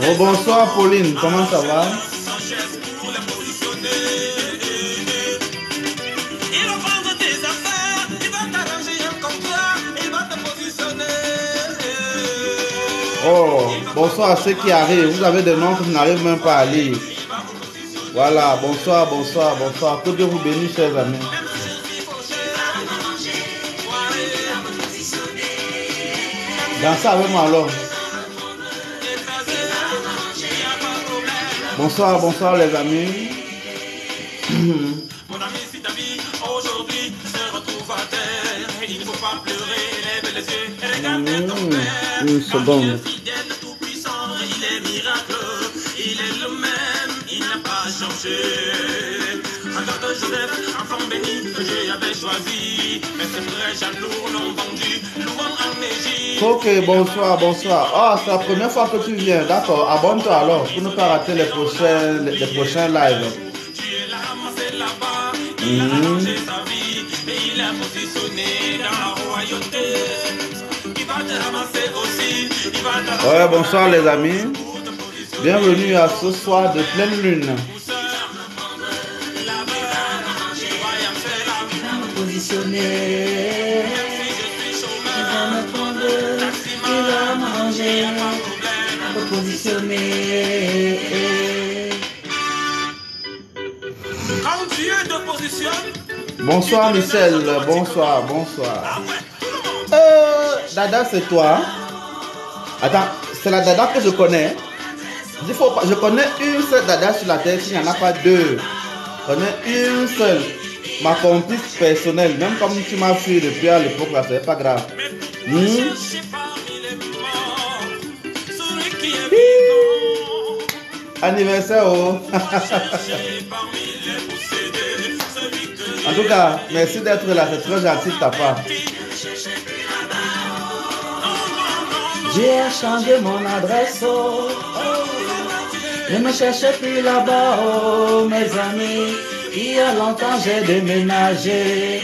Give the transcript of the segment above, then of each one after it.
Oh, bonsoir Pauline, comment ça va? Oh, bonsoir à ceux qui arrivent. Vous avez des noms que je n'arrive même pas à lire. Voilà, bonsoir, bonsoir, bonsoir. Que Dieu vous bénisse, chers amis. Dansez avec moi alors. Bonsoir, bonsoir les amis. Mon ami, si ta vie aujourd'hui se retrouve à terre, il ne faut pas pleurer, lève les yeux et regarde ton père. Une seconde. Il est fidèle, tout puissant, il est miraculeux, il est le même, il n'a pas changé. Encore de Joseph, enfant béni que Dieu avait choisi, mais ses frères jaloux l'ont vendu, loin en Égypte. Ok, bonsoir, bonsoir. Ah, c'est la première fois que tu viens. D'accord, abonne-toi alors pour ne pas rater les prochains lives. Tu es là, c'est là-bas, il a arrangé sa vie et il a positionné dans la royauté. Il va te ramasser aussi, il va te ramasser. Ouais, bonsoir les amis. Bienvenue à ce soir de pleine lune. Positionner, il va me prendre, il va manger, me positionner. Quand Dieu te positionne. Bonsoir Michel, bonsoir, bonsoir. Dada, c'est toi? Attends, c'est la Dada que je connais. Je connais une seule Dada sur la terre, il n'y en a pas deux. Je connais une seule. Ma complice personnelle, même comme tu m'as fui depuis à l'époque là, c'est pas grave. Anniversaire oh. En tout cas, merci d'être là, c'est très gentil de ta part. J'ai changé mon adresse, oh, ne me cherchez plus là-bas, oh, mes amis. Il y a longtemps j'ai déménagé.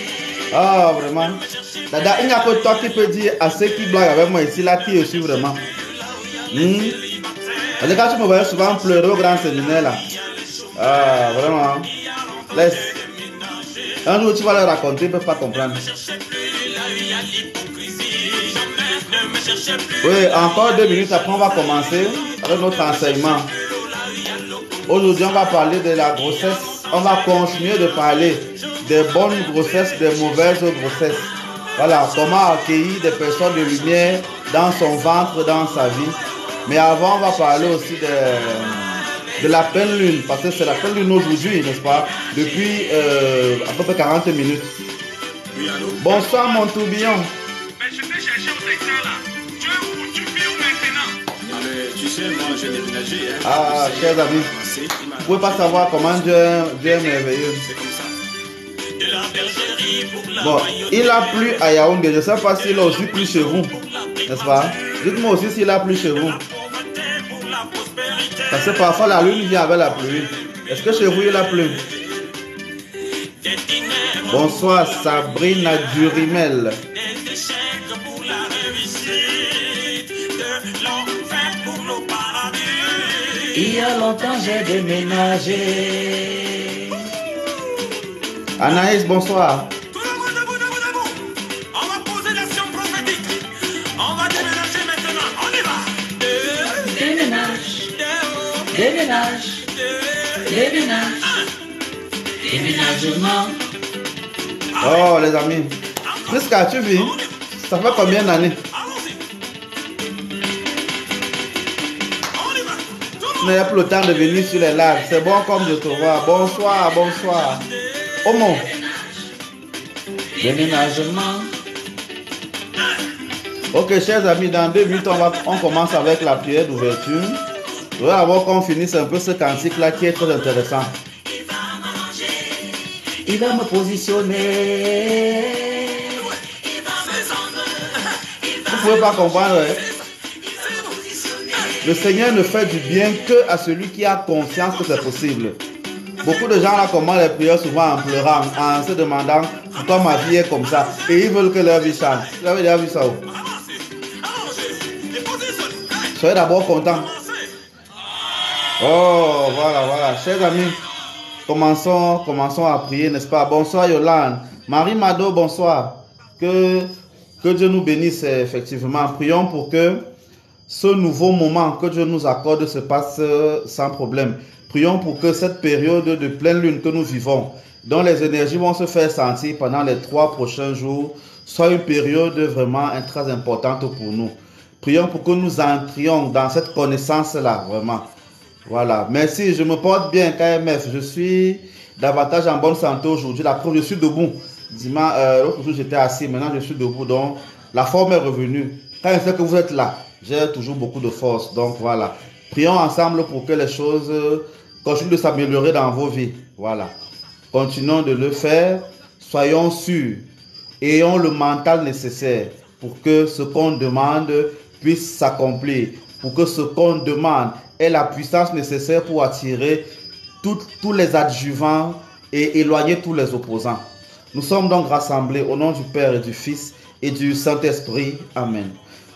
Ah, vraiment. Dada, il n'y a que toi qui peux dire à ceux qui blaguent avec moi ici, là, qui je suis vraiment. Parce que quand tu me voyais souvent pleurer au grand séminaire, là. Ah, vraiment. Laisse. Un jour, tu vas leur raconter, ils ne peuvent pas comprendre. Oui, encore 2 minutes, après, on va commencer avec notre enseignement. Aujourd'hui, on va parler de la grossesse. On va continuer de parler des bonnes grossesses, des mauvaises grossesses. Voilà, comment accueillir des personnes de lumière dans son ventre, dans sa vie. Mais avant, on va parler aussi de la pleine lune, parce que c'est la pleine lune aujourd'hui, n'est-ce pas? Depuis à peu près 40 minutes. Bonsoir, mon tourbillon. Mais je vais chercher au secteur là. Tu vis où maintenant? Tu sais, moi j'ai déménagé. Ah, chers amis, vous ne pouvez pas savoir comment Dieu est merveilleux. C'est comme ça. De la bergerie pour la Bon, il a plu à Yaoundé. Je ne sais pas s'il a aussi plu chez vous, n'est-ce pas? Dites-moi aussi s'il a plu chez vous. Parce que parfois la lune vient avec la pluie. Est-ce que chez vous il a plu? Bonsoir Sabrina Durimel. Il y a longtemps j'ai déménagé. Anaïs, bonsoir. Tout le monde debout. On va poser l'action prophétique. On va déménager maintenant. On y va. Déménage. Déménagement. Oh les amis. Prisca, tu vis? Ça fait combien d'années? Tu n'as plus le temps de venir sur les lives. C'est bon comme de te voir. Bonsoir. Omo. Déménagement. Ok, chers amis, dans 2 minutes, on commence avec la prière d'ouverture. Je voudrais d'abord qu'on finisse un peu ce cantique-là qui est très intéressant. Il va me positionner. Vous ne pouvez pas comprendre. Hein? Le Seigneur ne fait du bien que à celui qui a conscience que c'est possible. Beaucoup de gens là commencent les prières souvent en pleurant, en se demandant pourquoi ma vie est comme ça. Et ils veulent que leur vie change. Vous avez déjà vu ça où? Soyez d'abord contents. Oh, voilà. Chers amis, commençons à prier, n'est-ce pas? Bonsoir Yolande. Marie Mado, bonsoir. Que Dieu nous bénisse effectivement. Prions pour que ce nouveau moment que Dieu nous accorde se passe sans problème. Prions pour que cette période de pleine lune que nous vivons, dont les énergies vont se faire sentir pendant les 3 prochains jours, soit une période vraiment très importante pour nous. Prions pour que nous entrions dans cette connaissance-là, vraiment. Voilà. Merci, je me porte bien, KMF. Je suis davantage en bonne santé aujourd'hui. La preuve, je suis debout. L'autre jour, j'étais assis. Maintenant, je suis debout. Donc, la forme est revenue. Quand je sais que vous êtes là, j'ai toujours beaucoup de force. Donc, voilà. Prions ensemble pour que les choses continuent de s'améliorer dans vos vies. Voilà. Continuons de le faire. Soyons sûrs. Ayons le mental nécessaire pour que ce qu'on demande puisse s'accomplir. Pour que ce qu'on demande ait la puissance nécessaire pour attirer tous les adjuvants et éloigner tous les opposants. Nous sommes donc rassemblés au nom du Père et du Fils et du Saint-Esprit. Amen.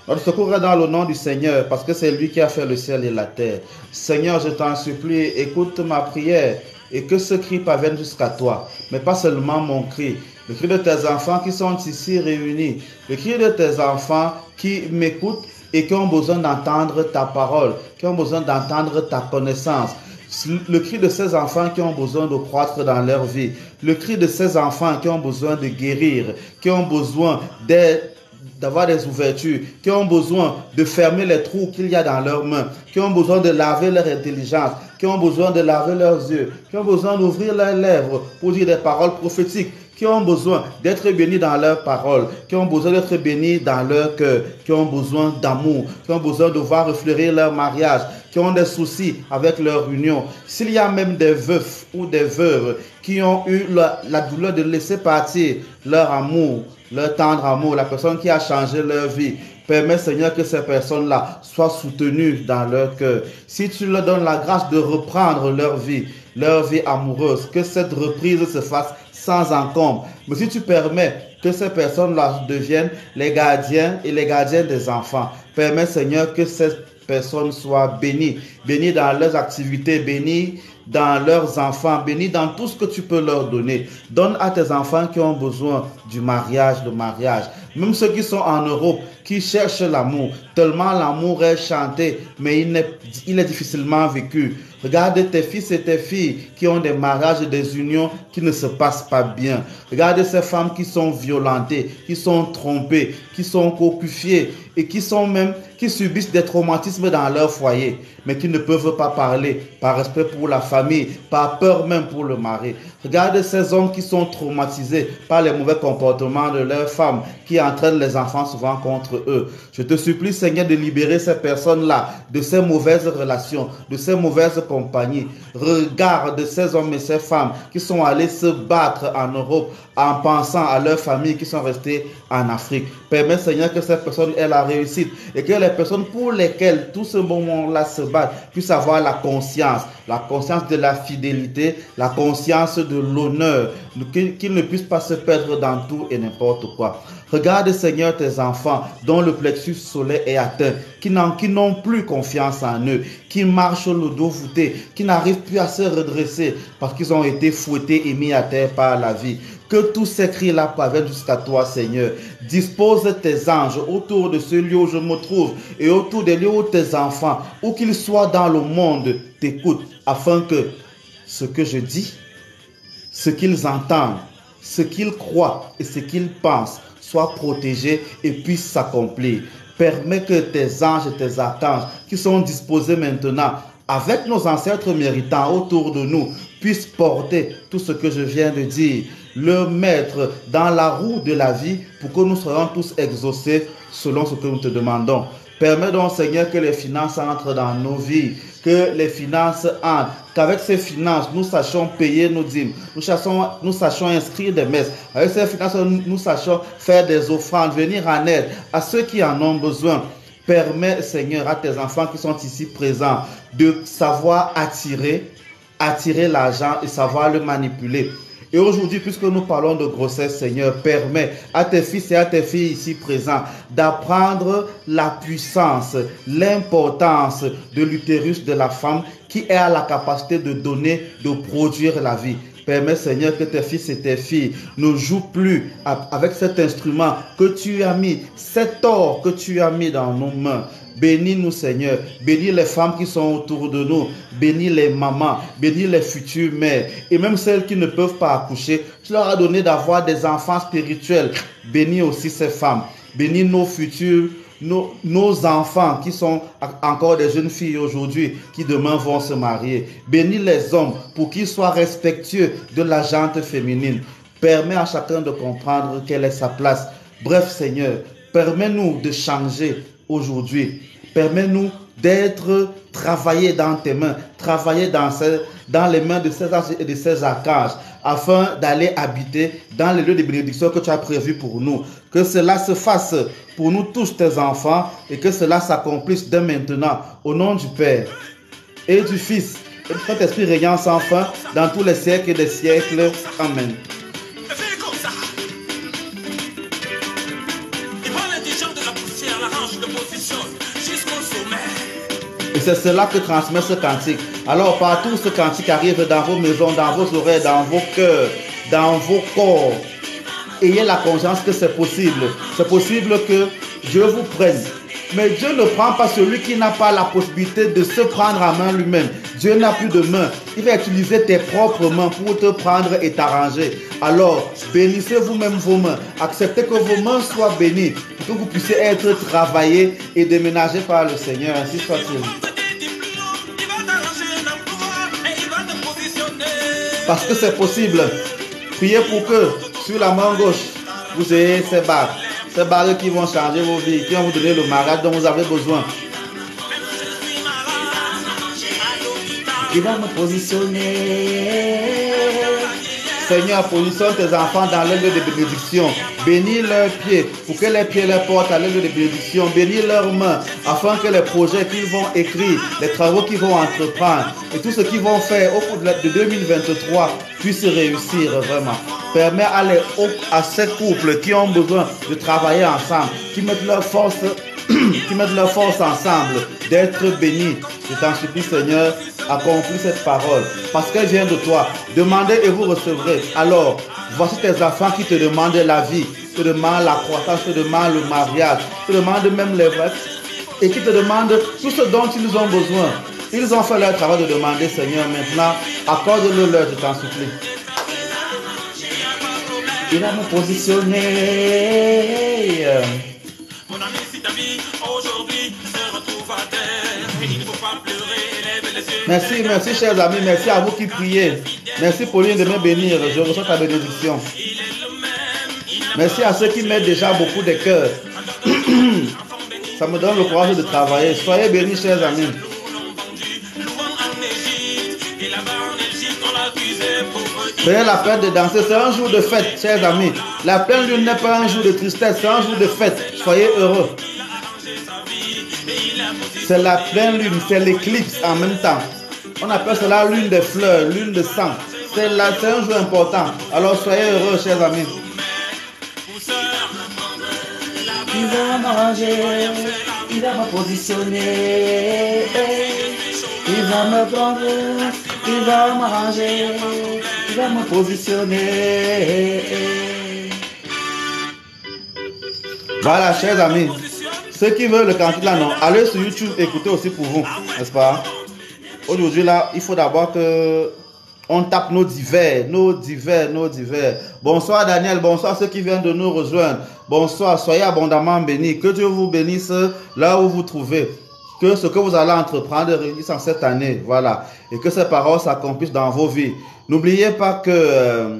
Notre secours est dans le nom du Seigneur, parce que c'est lui qui a fait le ciel et la terre. Seigneur, je t'en supplie, écoute ma prière et que ce cri parvienne jusqu'à toi. Mais pas seulement mon cri, le cri de tes enfants qui sont ici réunis, le cri de tes enfants qui m'écoutent et qui ont besoin d'entendre ta parole, qui ont besoin d'entendre ta connaissance. Le cri de ces enfants qui ont besoin de croître dans leur vie, le cri de ces enfants qui ont besoin de guérir, qui ont besoin d'avoir des ouvertures, qui ont besoin de fermer les trous qu'il y a dans leurs mains, qui ont besoin de laver leur intelligence, qui ont besoin de laver leurs yeux, qui ont besoin d'ouvrir leurs lèvres pour dire des paroles prophétiques, qui ont besoin d'être bénis dans leurs paroles, qui ont besoin d'être bénis dans leur cœur, qui ont besoin d'amour, qui ont besoin de voir refleurir leur mariage, qui ont des soucis avec leur union. S'il y a même des veufs ou des veuves qui ont eu la douleur de laisser partir leur amour, leur tendre amour, la personne qui a changé leur vie, permets, Seigneur, que ces personnes-là soient soutenues dans leur cœur. Si tu leur donnes la grâce de reprendre leur vie amoureuse, que cette reprise se fasse sans encombre. Mais si tu permets que ces personnes-là deviennent les gardiens et les gardiennes des enfants, permets, Seigneur, que ces personnes soient bénies, bénies dans leurs activités, bénies dans leurs enfants, bénis dans tout ce que tu peux leur donner. Donne à tes enfants qui ont besoin du mariage, le mariage. Même ceux qui sont en Europe, qui cherchent l'amour, tellement l'amour est chanté, mais il est difficilement vécu. Regarde tes fils et tes filles qui ont des mariages et des unions qui ne se passent pas bien. Regarde ces femmes qui sont violentées, qui sont trompées, qui sont cocufiées et qui subissent des traumatismes dans leur foyer, mais qui ne peuvent pas parler par respect pour la famille, par peur même pour le mari. Regarde ces hommes qui sont traumatisés par les mauvais comportements de leurs femmes, qui entraînent les enfants souvent contre eux. Je te supplie, Seigneur, de libérer ces personnes-là de ces mauvaises relations, de ces mauvaises compagnies. Regarde ces hommes et ces femmes qui sont allés se battre en Europe en pensant à leurs familles qui sont restées en Afrique. Permets, Seigneur, que ces personnes aient la réussite et que les personnes pour lesquelles tout ce moment-là se battent puissent avoir la conscience de la fidélité, la conscience de l'honneur, qu'ils ne puissent pas se perdre dans tout et n'importe quoi. Regarde, Seigneur, tes enfants dont le plexus solaire est atteint, qui n'ont plus confiance en eux, qui marchent le dos voûté, qui n'arrivent plus à se redresser parce qu'ils ont été fouettés et mis à terre par la vie. Que tous ces cris-là parviennent jusqu'à toi, Seigneur. Dispose tes anges autour de ce lieu où je me trouve et autour des lieux où tes enfants, où qu'ils soient dans le monde, t'écoutent, afin que ce que je dis, ce qu'ils entendent, ce qu'ils croient et ce qu'ils pensent soit protégé et puisse s'accomplir. Permets que tes anges et tes archanges qui sont disposés maintenant avec nos ancêtres méritants autour de nous puissent porter tout ce que je viens de dire, le mettre dans la roue de la vie pour que nous soyons tous exaucés selon ce que nous te demandons. Permets donc, Seigneur, que les finances entrent dans nos vies, que les finances entrent, qu'avec ces finances, nous sachions payer nos dîmes, nous sachions inscrire des messes. Avec ces finances, nous sachions faire des offrandes, venir en aide à ceux qui en ont besoin. Permets, Seigneur, à tes enfants qui sont ici présents de savoir attirer l'argent et savoir le manipuler. Et aujourd'hui, puisque nous parlons de grossesse, Seigneur, permets à tes fils et à tes filles ici présents d'apprendre la puissance, l'importance de l'utérus de la femme qui a la capacité de donner, de produire la vie. Permets, Seigneur, que tes fils et tes filles ne jouent plus avec cet instrument que tu as mis, cet or que tu as mis dans nos mains. Bénis-nous, Seigneur. Bénis les femmes qui sont autour de nous. Bénis les mamans. Bénis les futures mères. Et même celles qui ne peuvent pas accoucher. Tu leur as donné d'avoir des enfants spirituels. Bénis aussi ces femmes. Bénis nos futurs, nos enfants qui sont encore des jeunes filles aujourd'hui, qui demain vont se marier. Bénis les hommes pour qu'ils soient respectueux de la gente féminine. Permets à chacun de comprendre quelle est sa place. Bref, Seigneur, permets-nous de changer aujourd'hui. Permets-nous d'être travaillés dans tes mains, travaillés dans les mains de ces anges et de ces archanges, afin d'aller habiter dans les lieux de bénédiction que tu as prévus pour nous. Que cela se fasse pour nous tous, tes enfants, et que cela s'accomplisse dès maintenant, au nom du Père et du Fils et du Saint-Esprit régnant sans fin, dans tous les siècles et des siècles. Amen. Et c'est cela que transmet ce cantique. Alors partout ce cantique arrive dans vos maisons, dans vos oreilles, dans vos cœurs, dans vos corps. Ayez la conscience que c'est possible. C'est possible que Dieu vous prenne. Mais Dieu ne prend pas celui qui n'a pas la possibilité de se prendre en main lui-même. Dieu n'a plus de main. Il va utiliser tes propres mains pour te prendre et t'arranger. Alors, bénissez vous-même vos mains. Acceptez que vos mains soient bénies pour que vous puissiez être travaillés et déménagés par le Seigneur. Ainsi soit-il. Parce que c'est possible. Priez pour que sur la main gauche, vous ayez ces barres. Ces barres qui vont changer vos vies, qui vont vous donner le mariage dont vous avez besoin. Il va me positionner. Seigneur, positionne tes enfants dans les lieux de bénédiction. Bénis leurs pieds pour que les pieds les portent à lieux de bénédiction. Bénis leurs mains afin que les projets qu'ils vont écrire, les travaux qu'ils vont entreprendre et tout ce qu'ils vont faire au cours de 2023 puissent réussir vraiment. Permets à ces couples qui ont besoin de travailler ensemble, qui mettent leur force ensemble, d'être bénis. Je t'en supplie, Seigneur, accomplis cette parole, parce qu'elle vient de toi. Demandez et vous recevrez. Alors, voici tes enfants qui te demandent la vie, te demandent la croissance, te demandent le mariage, te demandent même les vêtements, et qui te demandent tout ce dont ils ont besoin. Ils ont fait leur travail de demander, Seigneur, maintenant, accorde-le-leur, je t'en supplie. Il va me positionner. Mon ami, si ta vie aujourd'hui se retrouve à terre, il ne faut pas pleurer, lève les yeux. Merci, chers amis, merci à vous qui priez. Merci Pauline de me bénir, je reçois ta bénédiction. Merci à ceux qui mettent déjà beaucoup de cœur. Ça me donne le courage de travailler. Soyez bénis, chers amis. Prenez la peine de danser, c'est un jour de fête, chers amis. La pleine lune n'est pas un jour de tristesse, c'est un jour de fête. Soyez heureux. C'est la pleine lune, c'est l'éclipse en même temps. On appelle cela lune de fleurs, lune de sang. C'est un jour important. Alors soyez heureux, chers amis. Il va m'arranger, il va me positionner. Il va me prendre, il va m'arranger, il va me positionner. Voilà, chers amis. Ceux qui veulent le cantique là, non, allez sur YouTube, écoutez aussi pour vous, n'est-ce pas? Aujourd'hui là, il faut d'abord que on tape nos divers. Bonsoir Daniel, bonsoir ceux qui viennent de nous rejoindre. Bonsoir, soyez abondamment bénis. Que Dieu vous bénisse là où vous trouvez. Que ce que vous allez entreprendre réussisse en cette année, voilà. Et que ces paroles s'accomplissent dans vos vies. N'oubliez pas que...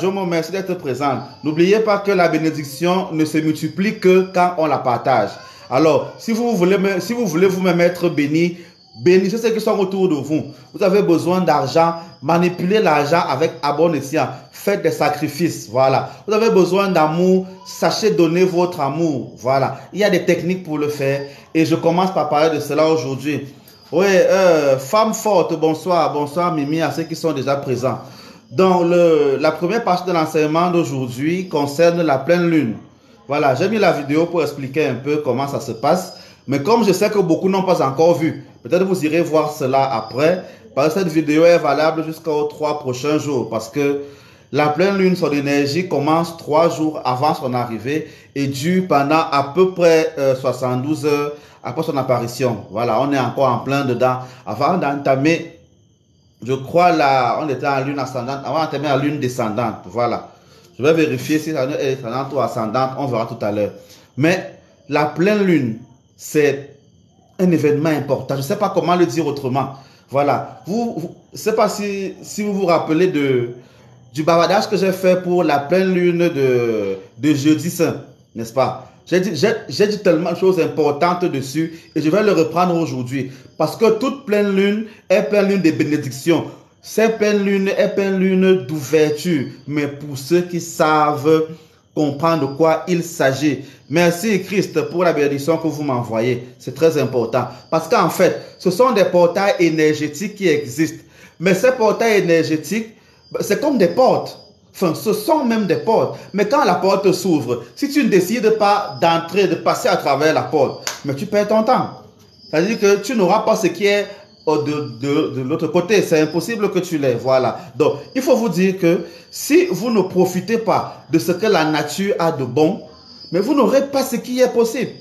Jomo, merci d'être présent. N'oubliez pas que la bénédiction ne se multiplie que quand on la partage. Alors, si vous voulez vous-même être béni, bénissez ceux qui sont autour de vous. Vous avez besoin d'argent, manipulez l'argent avec bon escient. Faites des sacrifices, voilà. Vous avez besoin d'amour, sachez donner votre amour, voilà. Il y a des techniques pour le faire et je commence par parler de cela aujourd'hui. Oui, femme forte, bonsoir, bonsoir Mimi à ceux qui sont déjà présents. Donc, la première partie de l'enseignement d'aujourd'hui concerne la pleine lune. Voilà, j'ai mis la vidéo pour expliquer un peu comment ça se passe. Mais comme je sais que beaucoup n'ont pas encore vu, peut-être vous irez voir cela après. Parce que cette vidéo est valable jusqu'aux 3 prochains jours. Parce que la pleine lune, son énergie commence 3 jours avant son arrivée et dure pendant à peu près 72 heures après son apparition. Voilà, on est encore en plein dedans. Avant d'entamer, je crois là, on était en lune ascendante. Avant d'entamer la lune descendante. Voilà. Je vais vérifier si la lune est descendante ou ascendante. On verra tout à l'heure. Mais la pleine lune, c'est un événement important. Je ne sais pas comment le dire autrement. Voilà. Je ne sais pas si vous vous rappelez du bavardage que j'ai fait pour la pleine lune de jeudi saint, n'est-ce pas? J'ai dit tellement de choses importantes dessus et je vais le reprendre aujourd'hui. Parce que toute pleine lune est pleine lune de bénédictions. Cette pleine lune est pleine lune d'ouverture. Mais pour ceux qui savent comprendre de quoi il s'agit. Merci Christ pour la bénédiction que vous m'envoyez. C'est très important. Parce qu'en fait, ce sont des portails énergétiques qui existent. Mais ces portails énergétiques, c'est comme des portes. Enfin, ce sont même des portes. Mais quand la porte s'ouvre, si tu ne décides pas d'entrer, de passer à travers la porte, mais tu perds ton temps. C'est-à-dire que tu n'auras pas ce qui est de l'autre côté. C'est impossible que tu l'aies. Voilà. Donc, il faut vous dire que si vous ne profitez pas de ce que la nature a de bon, mais vous n'aurez pas ce qui est possible.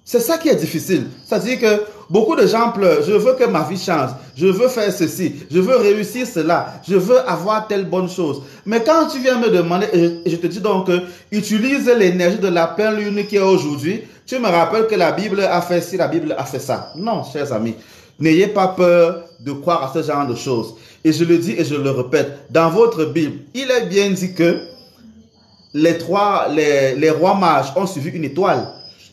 C'est ça qui est difficile. C'est-à-dire que beaucoup de gens pleurent. Je veux que ma vie change. Je veux faire ceci. Je veux réussir cela. Je veux avoir telle bonne chose. Mais quand tu viens me demander, et je te dis donc, utilise l'énergie de la pleine lune qui est aujourd'hui, tu me rappelles que la Bible a fait ci, la Bible a fait ça. Non, chers amis. N'ayez pas peur de croire à ce genre de choses. Et je le dis et je le répète. Dans votre Bible, il est bien dit que les rois mages ont suivi une étoile.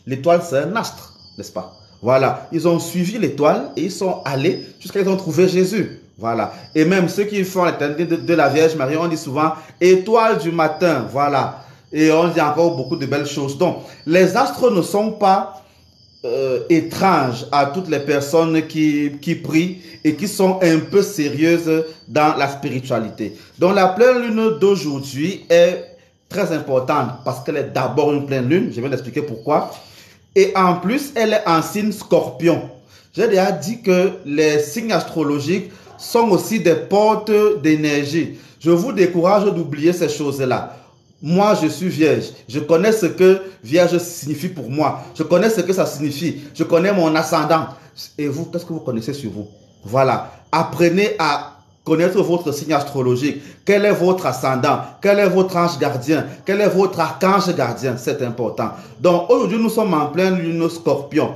L'étoile, c'est un astre, n'est-ce pas? Voilà. Ils ont suivi l'étoile et ils sont allés jusqu'à ce qu'ils ont trouvé Jésus. Voilà. Et même ceux qui font l'éternité de la Vierge Marie, on dit souvent étoile du matin. Voilà. Et on dit encore beaucoup de belles choses. Donc, les astres ne sont pas étranges à toutes les personnes qui prient et qui sont un peu sérieuses dans la spiritualité. Donc, la pleine lune d'aujourd'hui est très importante parce qu'elle est d'abord une pleine lune. Je vais l'expliquer pourquoi. Et en plus, elle est en signe scorpion. J'ai déjà dit que les signes astrologiques sont aussi des portes d'énergie. Je vous décourage d'oublier ces choses-là. Moi, je suis vierge. Je connais ce que vierge signifie pour moi. Je connais ce que ça signifie. Je connais mon ascendant. Et vous, qu'est-ce que vous connaissez sur vous? Voilà. Apprenez à connaître votre signe astrologique. Quel est votre ascendant? Quel est votre ange gardien? Quel est votre archange gardien? C'est important. Donc, aujourd'hui, nous sommes en pleine lune scorpion.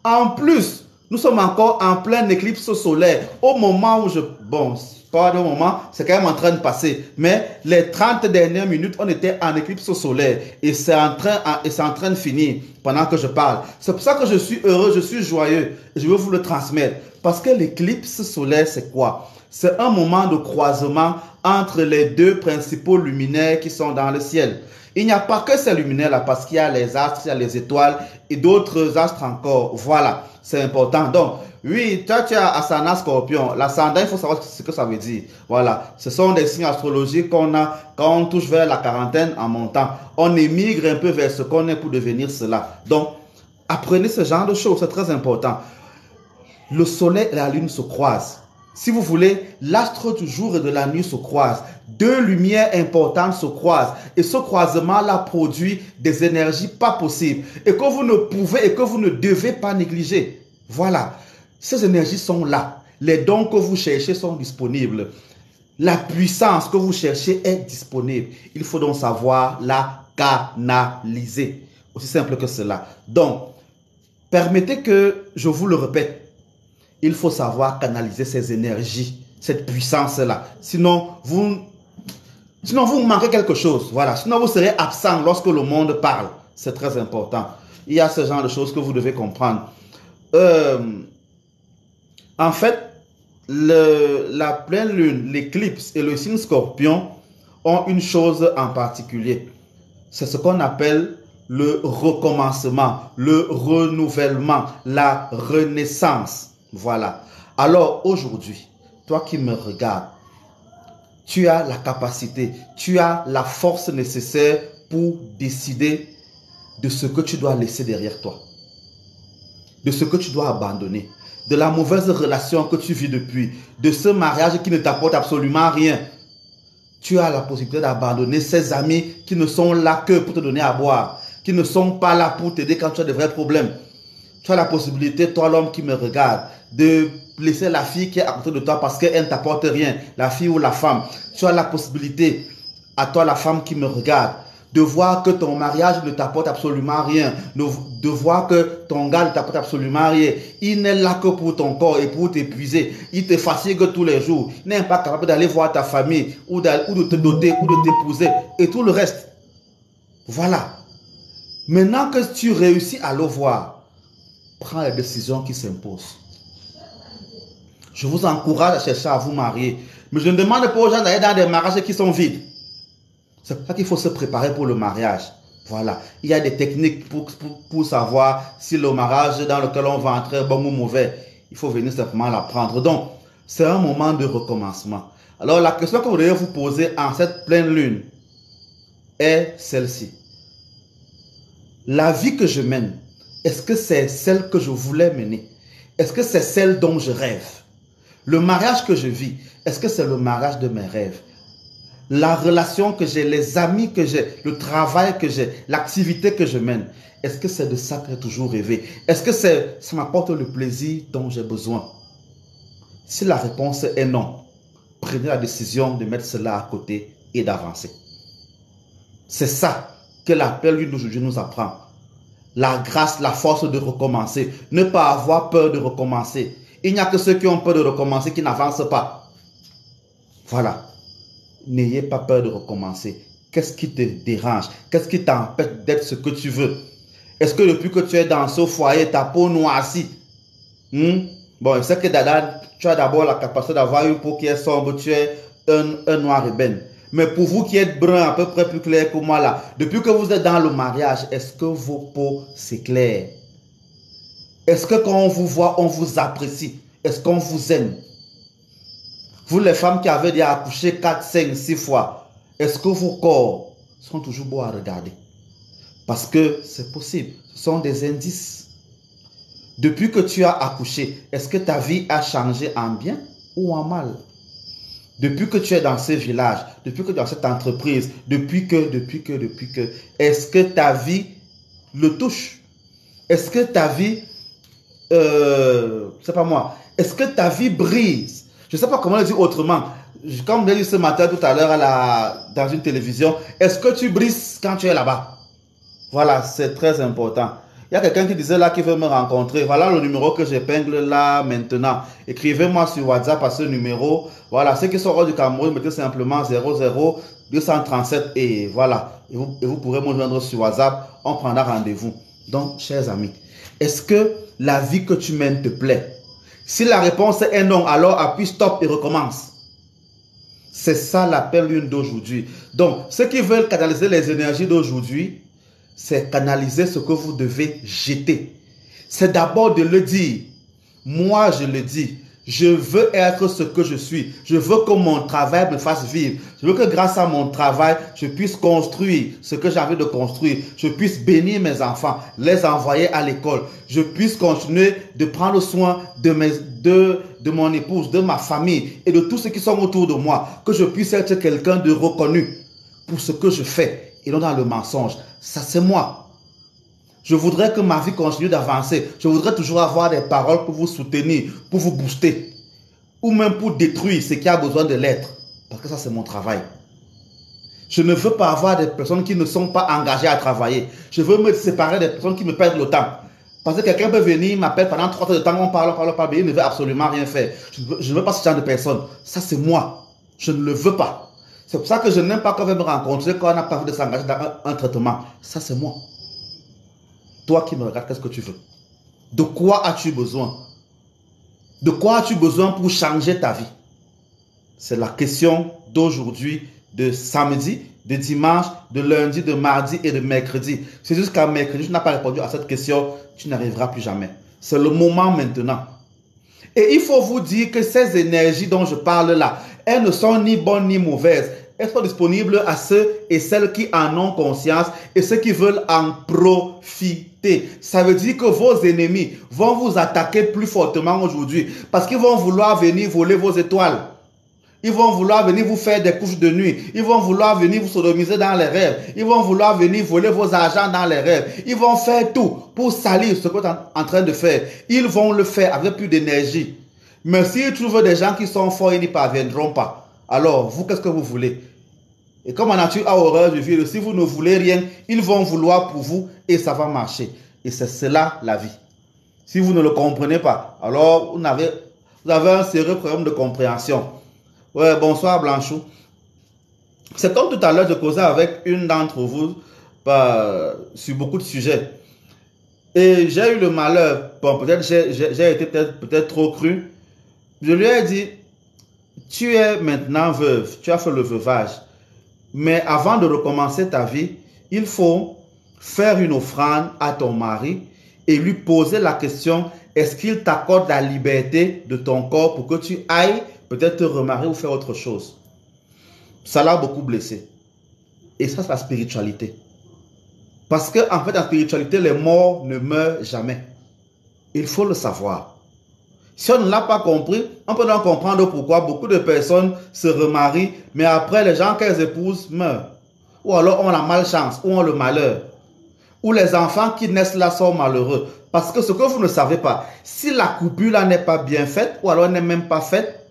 En plus, nous sommes encore en pleine éclipse solaire. Au moment où bon, pas de moment, c'est quand même en train de passer. Mais les 30 dernières minutes, on était en éclipse solaire. Et c'est en train de finir pendant que je parle. C'est pour ça que je suis heureux, je suis joyeux. Je veux vous le transmettre. Parce que l'éclipse solaire, c'est quoi? C'est un moment de croisement entre les deux principaux luminaires qui sont dans le ciel. Il n'y a pas que ces luminaires-là, parce qu'il y a les astres, il y a les étoiles et d'autres astres encore. Voilà, c'est important. Donc, oui, toi, tu as ascendant scorpion. L'ascendant, il faut savoir ce que ça veut dire. Voilà, ce sont des signes astrologiques qu'on a quand on touche vers la quarantaine en montant. On émigre un peu vers ce qu'on est pour devenir cela. Donc, apprenez ce genre de choses, c'est très important. Le soleil et la lune se croisent. Si vous voulez, l'astre du jour et de la nuit se croisent. Deux lumières importantes se croisent. Et ce croisement-là produit des énergies pas possibles. Et que vous ne pouvez et que vous ne devez pas négliger. Voilà. Ces énergies sont là. Les dons que vous cherchez sont disponibles. La puissance que vous cherchez est disponible. Il faut donc savoir la canaliser. Aussi simple que cela. Donc, permettez que je vous le répète. Il faut savoir canaliser ces énergies, cette puissance-là. Sinon, vous manquez quelque chose. Voilà. Sinon, vous serez absent lorsque le monde parle. C'est très important. il y a ce genre de choses que vous devez comprendre. En fait, la pleine lune, l'éclipse et le signe scorpion ont une chose en particulier. C'est ce qu'on appelle le recommencement, le renouvellement, la renaissance. Voilà. Alors aujourd'hui, toi qui me regardes, tu as la capacité, tu as la force nécessaire pour décider de ce que tu dois laisser derrière toi, de ce que tu dois abandonner, de la mauvaise relation que tu vis depuis, de ce mariage qui ne t'apporte absolument rien. Tu as la possibilité d'abandonner ces amis qui ne sont là que pour te donner à boire, qui ne sont pas là pour t'aider quand tu as de vrais problèmes. Tu as la possibilité, toi l'homme qui me regarde, de laisser la fille qui est à côté de toi parce qu'elle ne t'apporte rien, la fille ou la femme. Tu as la possibilité, à toi la femme qui me regarde, de voir que ton mariage ne t'apporte absolument rien, de voir que ton gars ne t'apporte absolument rien. Il n'est là que pour ton corps et pour t'épuiser. Il te fatigue tous les jours. Il n'est pas capable d'aller voir ta famille ou de te doter ou de t'épouser et tout le reste. Voilà. Maintenant que tu réussis à le voir, prends les décisions qui s'imposent. Je vous encourage à chercher à vous marier. Mais je ne demande pas aux gens d'aller dans des mariages qui sont vides. C'est pour ça qu'il faut se préparer pour le mariage. Voilà. Il y a des techniques pour savoir si le mariage dans lequel on va entrer est bon ou mauvais. Il faut venir simplement l'apprendre. Donc, c'est un moment de recommencement. Alors, la question que vous devez vous poser en cette pleine lune est celle-ci. La vie que je mène, est-ce que c'est celle que je voulais mener? Est-ce que c'est celle dont je rêve? Le mariage que je vis, est-ce que c'est le mariage de mes rêves? La relation que j'ai, les amis que j'ai, le travail que j'ai, l'activité que je mène, est-ce que c'est de ça que j'ai toujours rêvé? Est-ce que ça m'apporte le plaisir dont j'ai besoin? Si la réponse est non, prenez la décision de mettre cela à côté et d'avancer. C'est ça que la pleine lune d'aujourd'hui nous apprend. La grâce, la force de recommencer. Ne pas avoir peur de recommencer. Il n'y a que ceux qui ont peur de recommencer qui n'avancent pas. Voilà. N'ayez pas peur de recommencer. Qu'est-ce qui te dérange? Qu'est-ce qui t'empêche d'être ce que tu veux? Est-ce que depuis que tu es dans ce foyer, ta peau noircit? Bon, je sais que Dada, tu as d'abord la capacité d'avoir une peau qui est sombre, tu es un noir ébène. Mais pour vous qui êtes brun, à peu près plus clair que moi là, depuis que vous êtes dans le mariage, est-ce que vos peaux s'éclairent? Est-ce que quand on vous voit, on vous apprécie? Est-ce qu'on vous aime? Vous les femmes qui avez déjà accouché 4, 5, 6 fois, est-ce que vos corps sont toujours beaux à regarder? Parce que c'est possible, ce sont des indices. Depuis que tu as accouché, est-ce que ta vie a changé en bien ou en mal? Depuis que tu es dans ce village, depuis que tu es dans cette entreprise, depuis que, est-ce que ta vie le touche? Est-ce que ta vie, c'est pas moi, est-ce que ta vie brise? Je ne sais pas comment le dire autrement. Comme j'ai dit ce matin tout à l'heure dans une télévision, est-ce que tu brises quand tu es là-bas? Voilà, c'est très important. Il y a quelqu'un qui disait là qui veut me rencontrer. Voilà le numéro que j'épingle là maintenant. Écrivez-moi sur WhatsApp à ce numéro. Voilà, ceux qui sont hors du Cameroun, mettez simplement 00 237 et voilà. Et vous pourrez me joindre sur WhatsApp. On prendra rendez-vous. Donc, chers amis, est-ce que la vie que tu mènes te plaît? Si la réponse est non, alors appuie stop et recommence. C'est ça la pleine lune d'aujourd'hui. Donc, ceux qui veulent canaliser les énergies d'aujourd'hui, c'est canaliser ce que vous devez jeter. C'est d'abord de le dire. Moi, je le dis. Je veux être ce que je suis. Je veux que mon travail me fasse vivre. Je veux que grâce à mon travail, je puisse construire ce que j'ai envie de construire. Je puisse bénir mes enfants, les envoyer à l'école. Je puisse continuer de prendre soin de mon épouse, de ma famille et de tous ceux qui sont autour de moi. Que je puisse être quelqu'un de reconnu pour ce que je fais et non dans le mensonge. Ça, c'est moi. Je voudrais que ma vie continue d'avancer. Je voudrais toujours avoir des paroles pour vous soutenir, pour vous booster. Ou même pour détruire ce qui a besoin de l'être. Parce que ça, c'est mon travail. Je ne veux pas avoir des personnes qui ne sont pas engagées à travailler. Je veux me séparer des personnes qui me perdent le temps. Parce que quelqu'un peut venir, m'appelle pendant 3 heures de temps, on parle, mais il ne veut absolument rien faire. Je ne veux pas ce genre de personne. Ça, c'est moi. Je ne le veux pas. C'est pour ça que je n'aime pas qu'on vienne me rencontrer quand on n'a pas envie de s'engager dans un traitement. Ça, c'est moi. Toi qui me regardes, qu'est-ce que tu veux? De quoi as-tu besoin? De quoi as-tu besoin pour changer ta vie? C'est la question d'aujourd'hui, de samedi, de dimanche, de lundi, de mardi et de mercredi. C'est jusqu'à mercredi, tu n'as pas répondu à cette question, tu n'arriveras plus jamais. C'est le moment maintenant. Et il faut vous dire que ces énergies dont je parle là, elles ne sont ni bonnes ni mauvaises. Elles sont disponibles à ceux et celles qui en ont conscience et ceux qui veulent en profiter. Ça veut dire que vos ennemis vont vous attaquer plus fortement aujourd'hui parce qu'ils vont vouloir venir voler vos étoiles. Ils vont vouloir venir vous faire des couches de nuit. Ils vont vouloir venir vous sodomiser dans les rêves. Ils vont vouloir venir voler vos argents dans les rêves. Ils vont faire tout pour salir ce que tu es en train de faire. Ils vont le faire avec plus d'énergie. Mais s'ils trouvent des gens qui sont forts, ils n'y parviendront pas. Alors, vous, qu'est-ce que vous voulez? Et comme la nature a horreur du vide, si vous ne voulez rien, ils vont vouloir pour vous et ça va marcher. Et c'est cela la vie. Si vous ne le comprenez pas, alors vous avez un sérieux problème de compréhension. Ouais, bonsoir Blanchou. C'est comme tout à l'heure, je causais avec une d'entre vous sur beaucoup de sujets. Et j'ai eu le malheur, bon, peut-être j'ai été peut-être trop cru. Je lui ai dit, tu es maintenant veuve, tu as fait le veuvage. Mais avant de recommencer ta vie, il faut faire une offrande à ton mari et lui poser la question, est-ce qu'il t'accorde la liberté de ton corps pour que tu ailles peut-être te remarier ou faire autre chose? Ça l'a beaucoup blessé. Et ça, c'est la spiritualité. Parce que en fait, en spiritualité, les morts ne meurent jamais. Il faut le savoir. Si on ne l'a pas compris, on peut donc comprendre pourquoi beaucoup de personnes se remarient, mais après, les gens qu'elles épousent meurent. Ou alors ont la malchance, ou ont le malheur. Ou les enfants qui naissent là sont malheureux. Parce que ce que vous ne savez pas, si la coupure n'est pas bien faite, ou alors n'est même pas faite,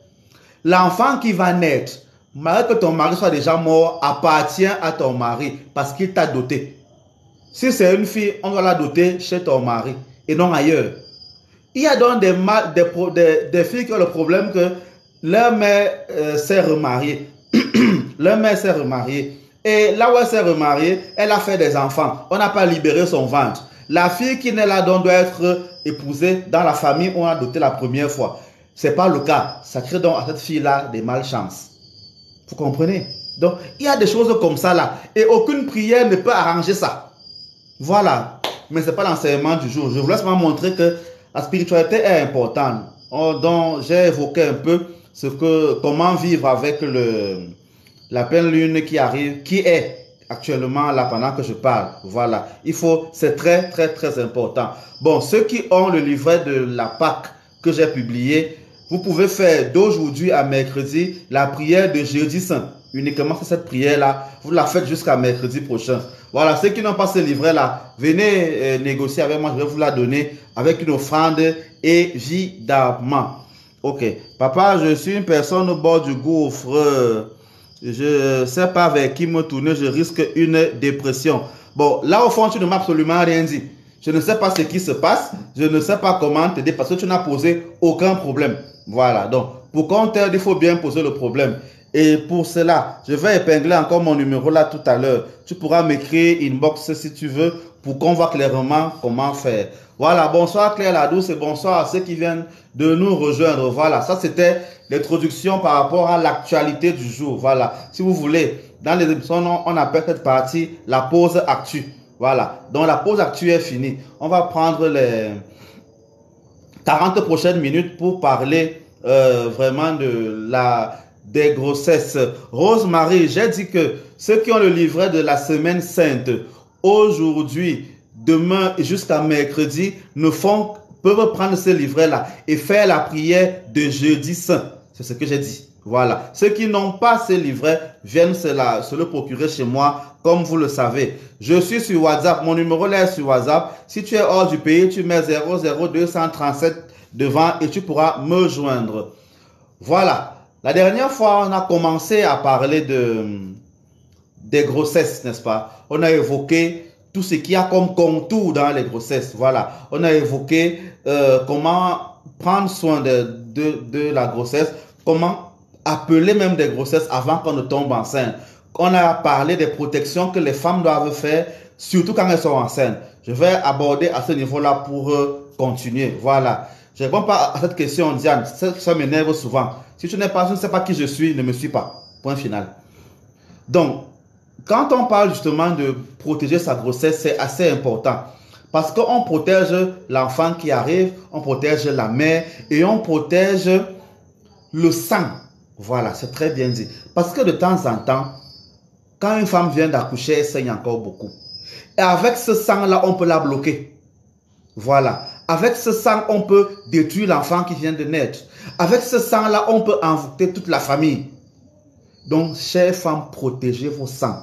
l'enfant qui va naître, malgré que ton mari soit déjà mort, appartient à ton mari parce qu'il t'a doté. Si c'est une fille, on doit la doter chez ton mari et non ailleurs. Il y a donc des filles qui ont le problème que leur mère s'est remariée. Leur mère s'est remariée. Et là où elle s'est remariée, elle a fait des enfants. On n'a pas libéré son ventre. La fille qui naît là donc doit être épousée dans la famille où on a doté la première fois. Ce n'est pas le cas. Ça crée donc à cette fille-là des malchances. Vous comprenez? Donc, il y a des choses comme ça là. Et aucune prière ne peut arranger ça. Voilà. Mais ce n'est pas l'enseignement du jour. Je voulais seulement montrer que la spiritualité est importante. Donc, j'ai évoqué un peu comment vivre avec la pleine lune qui arrive, qui est actuellement là pendant que je parle. Voilà. C'est très, très, très important. Bon, ceux qui ont le livret de la Pâque que j'ai publié, vous pouvez faire d'aujourd'hui à mercredi la prière de jeudi saint. Uniquement cette prière-là, vous la faites jusqu'à mercredi prochain. Voilà, ceux qui n'ont pas ce livret-là, venez négocier avec moi, je vais vous la donner avec une offrande évidemment. Ok, papa, je suis une personne au bord du gouffre. Je ne sais pas vers qui me tourner, je risque une dépression. Bon, là au fond, tu ne m'as absolument rien dit. Je ne sais pas ce qui se passe, je ne sais pas comment t'aider parce que tu n'as posé aucun problème. Voilà, donc pour qu'on t'aide, il faut bien poser le problème. Et pour cela, je vais épingler encore mon numéro là tout à l'heure. Tu pourras m'écrire inbox si tu veux pour qu'on voit clairement comment faire. Voilà, bonsoir Claire la Douce et bonsoir à ceux qui viennent de nous rejoindre. Voilà, ça c'était l'introduction par rapport à l'actualité du jour. Voilà, si vous voulez, dans les émissions, on appelle cette partie la pause actu. Voilà, donc la pause actu est finie. On va prendre les 40 prochaines minutes pour parler vraiment des grossesses. Rose-Marie, j'ai dit que ceux qui ont le livret de la semaine sainte, aujourd'hui, demain et jusqu'à mercredi, peuvent prendre ce livret-là et faire la prière de jeudi saint. C'est ce que j'ai dit. Voilà. Ceux qui n'ont pas ce livret viennent se le procurer chez moi, comme vous le savez. Je suis sur WhatsApp. Mon numéro là est sur WhatsApp. Si tu es hors du pays, tu mets 00237 devant et tu pourras me joindre. Voilà. La dernière fois, on a commencé à parler des grossesses, n'est-ce pas? On a évoqué tout ce qu'il y a comme contour dans les grossesses. Voilà. On a évoqué comment prendre soin de la grossesse, comment appeler même des grossesses avant qu'on ne tombe enceinte. On a parlé des protections que les femmes doivent faire, surtout quand elles sont enceintes. Je vais aborder à ce niveau-là pour continuer. Voilà. Je ne réponds pas à cette question, Diane. Ça m'énerve souvent. Si tu n'es pas, je ne sais pas qui je suis, ne me suis pas. Point final. Donc, quand on parle justement de protéger sa grossesse, c'est assez important. Parce qu'on protège l'enfant qui arrive, on protège la mère et on protège le sang. Voilà, c'est très bien dit. Parce que de temps en temps, quand une femme vient d'accoucher, elle saigne encore beaucoup. Et avec ce sang-là, on peut la bloquer. Voilà. Avec ce sang, on peut détruire l'enfant qui vient de naître. Avec ce sang-là, on peut envoûter toute la famille. Donc, chères femmes, protégez vos sangs.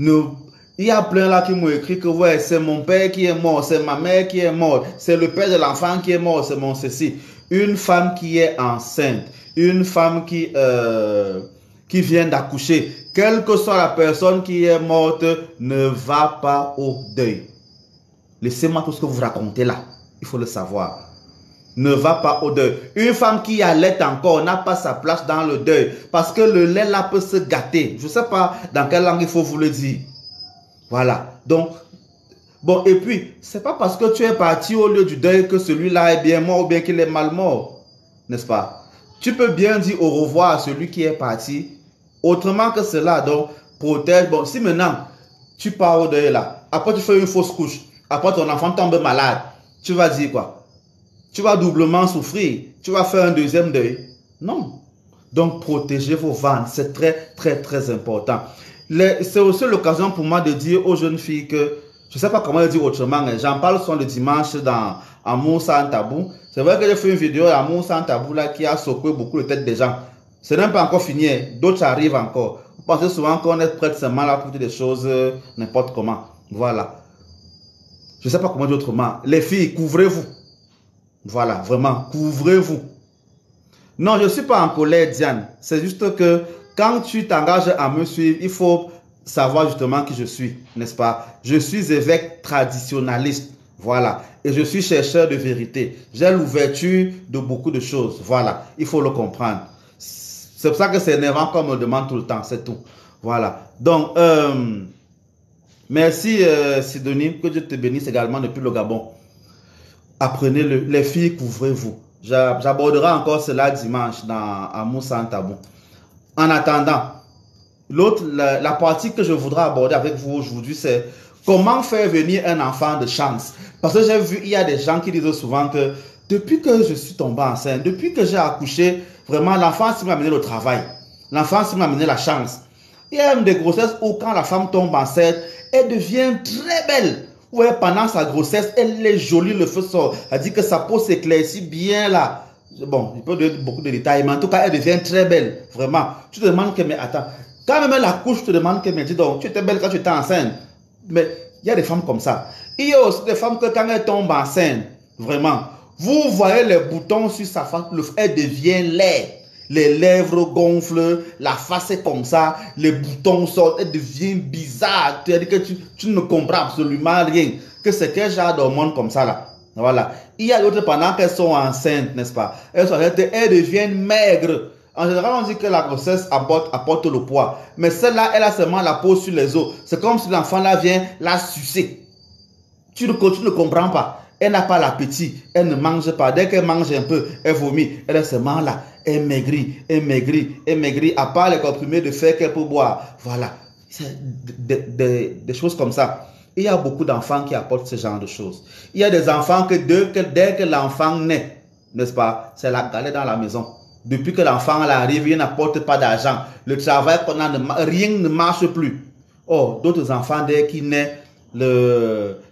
Il y a plein là qui m'ont écrit que ouais, c'est mon père qui est mort, c'est ma mère qui est morte, c'est le père de l'enfant qui est mort, c'est mon ceci. Une femme qui est enceinte, une femme qui vient d'accoucher, quelle que soit la personne qui est morte, ne va pas au deuil. Laissez-moi tout ce que vous racontez là, il faut le savoir. Ne va pas au deuil. Une femme qui allait encore n'a pas sa place dans le deuil, parce que le lait là peut se gâter. Je ne sais pas dans quelle langue il faut vous le dire. Voilà. Donc, bon, et puis, c'est pas parce que tu es parti au lieu du deuil que celui-là est bien mort ou bien qu'il est mal mort. N'est-ce pas? Tu peux bien dire au revoir à celui qui est parti. Autrement que cela, donc, protège. Bon, si maintenant, tu pars au deuil là, après tu fais une fausse couche, après ton enfant tombe malade, tu vas dire quoi? Tu vas doublement souffrir. Tu vas faire un deuxième deuil. Non. Donc, protégez vos ventres. C'est très, très, très important. C'est aussi l'occasion pour moi de dire aux jeunes filles que, je ne sais pas comment le dire autrement, j'en parle souvent le dimanche dans Amour sans tabou. C'est vrai que j'ai fait une vidéo Amour sans tabou là qui a secoué beaucoup de têtes des gens. Ce n'est pas encore fini, d'autres arrivent encore. Vous pensez souvent qu'on est prêt seulement là pour dire des choses n'importe comment. Voilà. Je ne sais pas comment dire autrement. Les filles, couvrez-vous. Voilà, vraiment, couvrez-vous. Non, je ne suis pas en colère, Diane. C'est juste que quand tu t'engages à me suivre, il faut savoir justement qui je suis, n'est-ce pas? Je suis évêque traditionnaliste, voilà. Et je suis chercheur de vérité. J'ai l'ouverture de beaucoup de choses, voilà. Il faut le comprendre. C'est pour ça que c'est énervant qu'on me demande tout le temps, c'est tout. Voilà. Donc, merci Sidonie, que Dieu te bénisse également depuis le Gabon. Apprenez-le. Les filles, couvrez-vous. J'aborderai encore cela dimanche dans Amour sans tabou. En attendant, la partie que je voudrais aborder avec vous aujourd'hui, c'est comment faire venir un enfant de chance. Parce que j'ai vu, il y a des gens qui disent souvent que depuis que je suis tombé enceinte, depuis que j'ai accouché, vraiment, l'enfant m'a amené le travail. L'enfant m'a amené la chance. Il y a même des grossesses où quand la femme tombe enceinte, elle devient très belle. Ouais, pendant sa grossesse, elle est jolie, le feu sort. Elle dit que sa peau s'éclaircit bien là. Bon, il peut donner beaucoup de détails, mais en tout cas, elle devient très belle. Vraiment. Tu te demandes que, mais attends, quand même elle accouche, tu te demandes que, mais dis donc, tu étais belle quand tu étais enceinte. Mais il y a des femmes comme ça. Il y a aussi des femmes que quand elles tombent enceinte, vraiment, vous voyez les boutons sur sa face, elle devient laide. Les lèvres gonflent, la face est comme ça, les boutons sortent, elle devient bizarre. Tu as dit que tu ne comprends absolument rien. Que c'est quel genre d'hormones comme ça là. Voilà. Il y a d'autres pendant qu'elles sont enceintes, n'est-ce pas? Elles deviennent maigres. En général, on dit que la grossesse apporte le poids. Mais celle-là, elle a seulement la peau sur les os. C'est comme si l'enfant là vient la sucer. Tu ne comprends pas. Elle n'a pas l'appétit. Elle ne mange pas. Dès qu'elle mange un peu, elle vomit. Elle est seulement là. Elle maigrit, elle maigrit, elle maigrit. À part les comprimés de fer qu'elle peut boire. Voilà. Des choses comme ça. Il y a beaucoup d'enfants qui apportent ce genre de choses. Il y a des enfants que dès que l'enfant naît, n'est-ce pas, c'est la galère dans la maison. Depuis que l'enfant arrive, il n'apporte pas d'argent. Le travail qu'on a, rien ne marche plus. Oh, d'autres enfants, dès qu'ils naissent,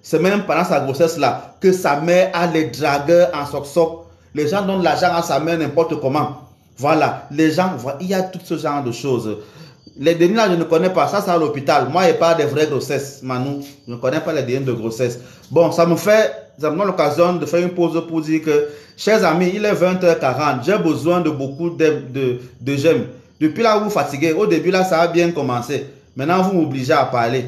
c'est même pendant sa grossesse là que sa mère a les dragueurs en soc-soc. Les gens donnent l'argent à sa mère n'importe comment. Voilà, les gens, il y a tout ce genre de choses. Les derniers là, je ne connais pas. Ça, c'est à l'hôpital. Moi, je parle des vraies grossesses. Manou, je ne connais pas les derniers de grossesse. Bon, ça me donne l'occasion de faire une pause pour dire que, chers amis, il est 20h40. J'ai besoin de beaucoup de j'aime. Depuis là, vous fatiguez. Au début, là, ça a bien commencé. Maintenant, vous m'obligez à parler.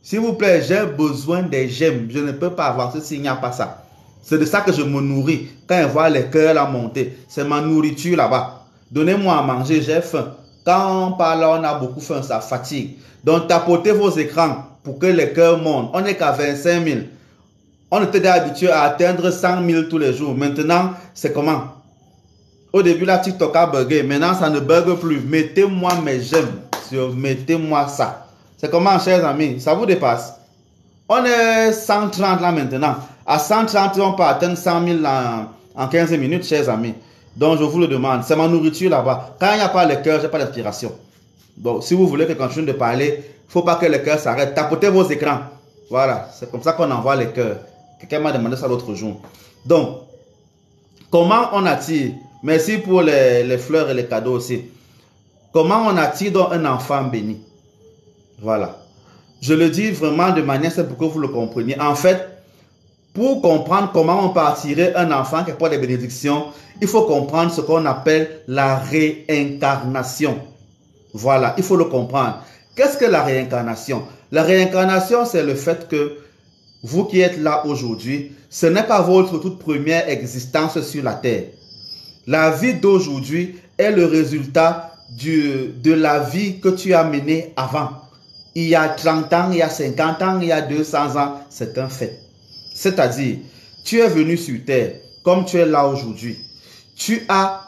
S'il vous plaît, j'ai besoin des j'aime. Je ne peux pas avancer s'il n'y a pas ça. C'est de ça que je me nourris. Quand je vois les cœurs là monter, c'est ma nourriture là-bas. Donnez-moi à manger, j'ai faim. Quand on parle, on a beaucoup faim, ça fatigue. Donc, tapotez vos écrans pour que les cœurs montent. On n'est qu'à 25 000. On était déjà habitué à atteindre 100 000 tous les jours. Maintenant, c'est comment? Au début, la TikTok a bugué. Maintenant, ça ne bug plus. Mettez-moi mes j'aime. Mettez-moi ça. C'est comment, chers amis? Ça vous dépasse? On est 130 là maintenant. À 130, on peut atteindre 100 000 en 15 minutes, chers amis. Donc, je vous le demande. C'est ma nourriture là-bas. Quand il n'y a pas le cœur, je n'ai pas d'inspiration. Donc, si vous voulez que je continue de parler, il ne faut pas que le cœur s'arrête. Tapotez vos écrans. Voilà. C'est comme ça qu'on envoie les cœurs. Quelqu'un m'a demandé ça l'autre jour. Donc, comment on attire? Merci pour les fleurs et les cadeaux aussi. Comment on attire donc un enfant béni? Voilà. Je le dis vraiment de manière simple pour que vous le compreniez. En fait, pour comprendre comment on peut attirer un enfant qui porte des bénédictions, il faut comprendre ce qu'on appelle la réincarnation. Voilà, il faut le comprendre. Qu'est-ce que la réincarnation? La réincarnation, c'est le fait que vous qui êtes là aujourd'hui, ce n'est pas votre toute première existence sur la terre. La vie d'aujourd'hui est le résultat de la vie que tu as menée avant. Il y a 30 ans, il y a 50 ans, il y a 200 ans, c'est un fait. C'est-à-dire, tu es venu sur terre, comme tu es là aujourd'hui. Tu as,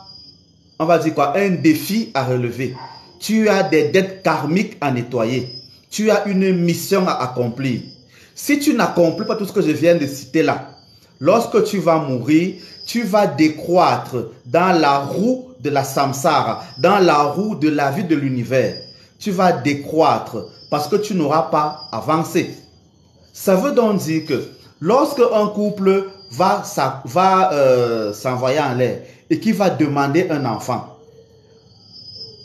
on va dire quoi, un défi à relever. Tu as des dettes karmiques à nettoyer. Tu as une mission à accomplir. Si tu n'accomplis pas tout ce que je viens de citer là, lorsque tu vas mourir, tu vas décroître dans la roue de la samsara, dans la roue de la vie de l'univers. Tu vas décroître parce que tu n'auras pas avancé. Ça veut donc dire que lorsque un couple va s'envoyer en l'air et qui va demander un enfant,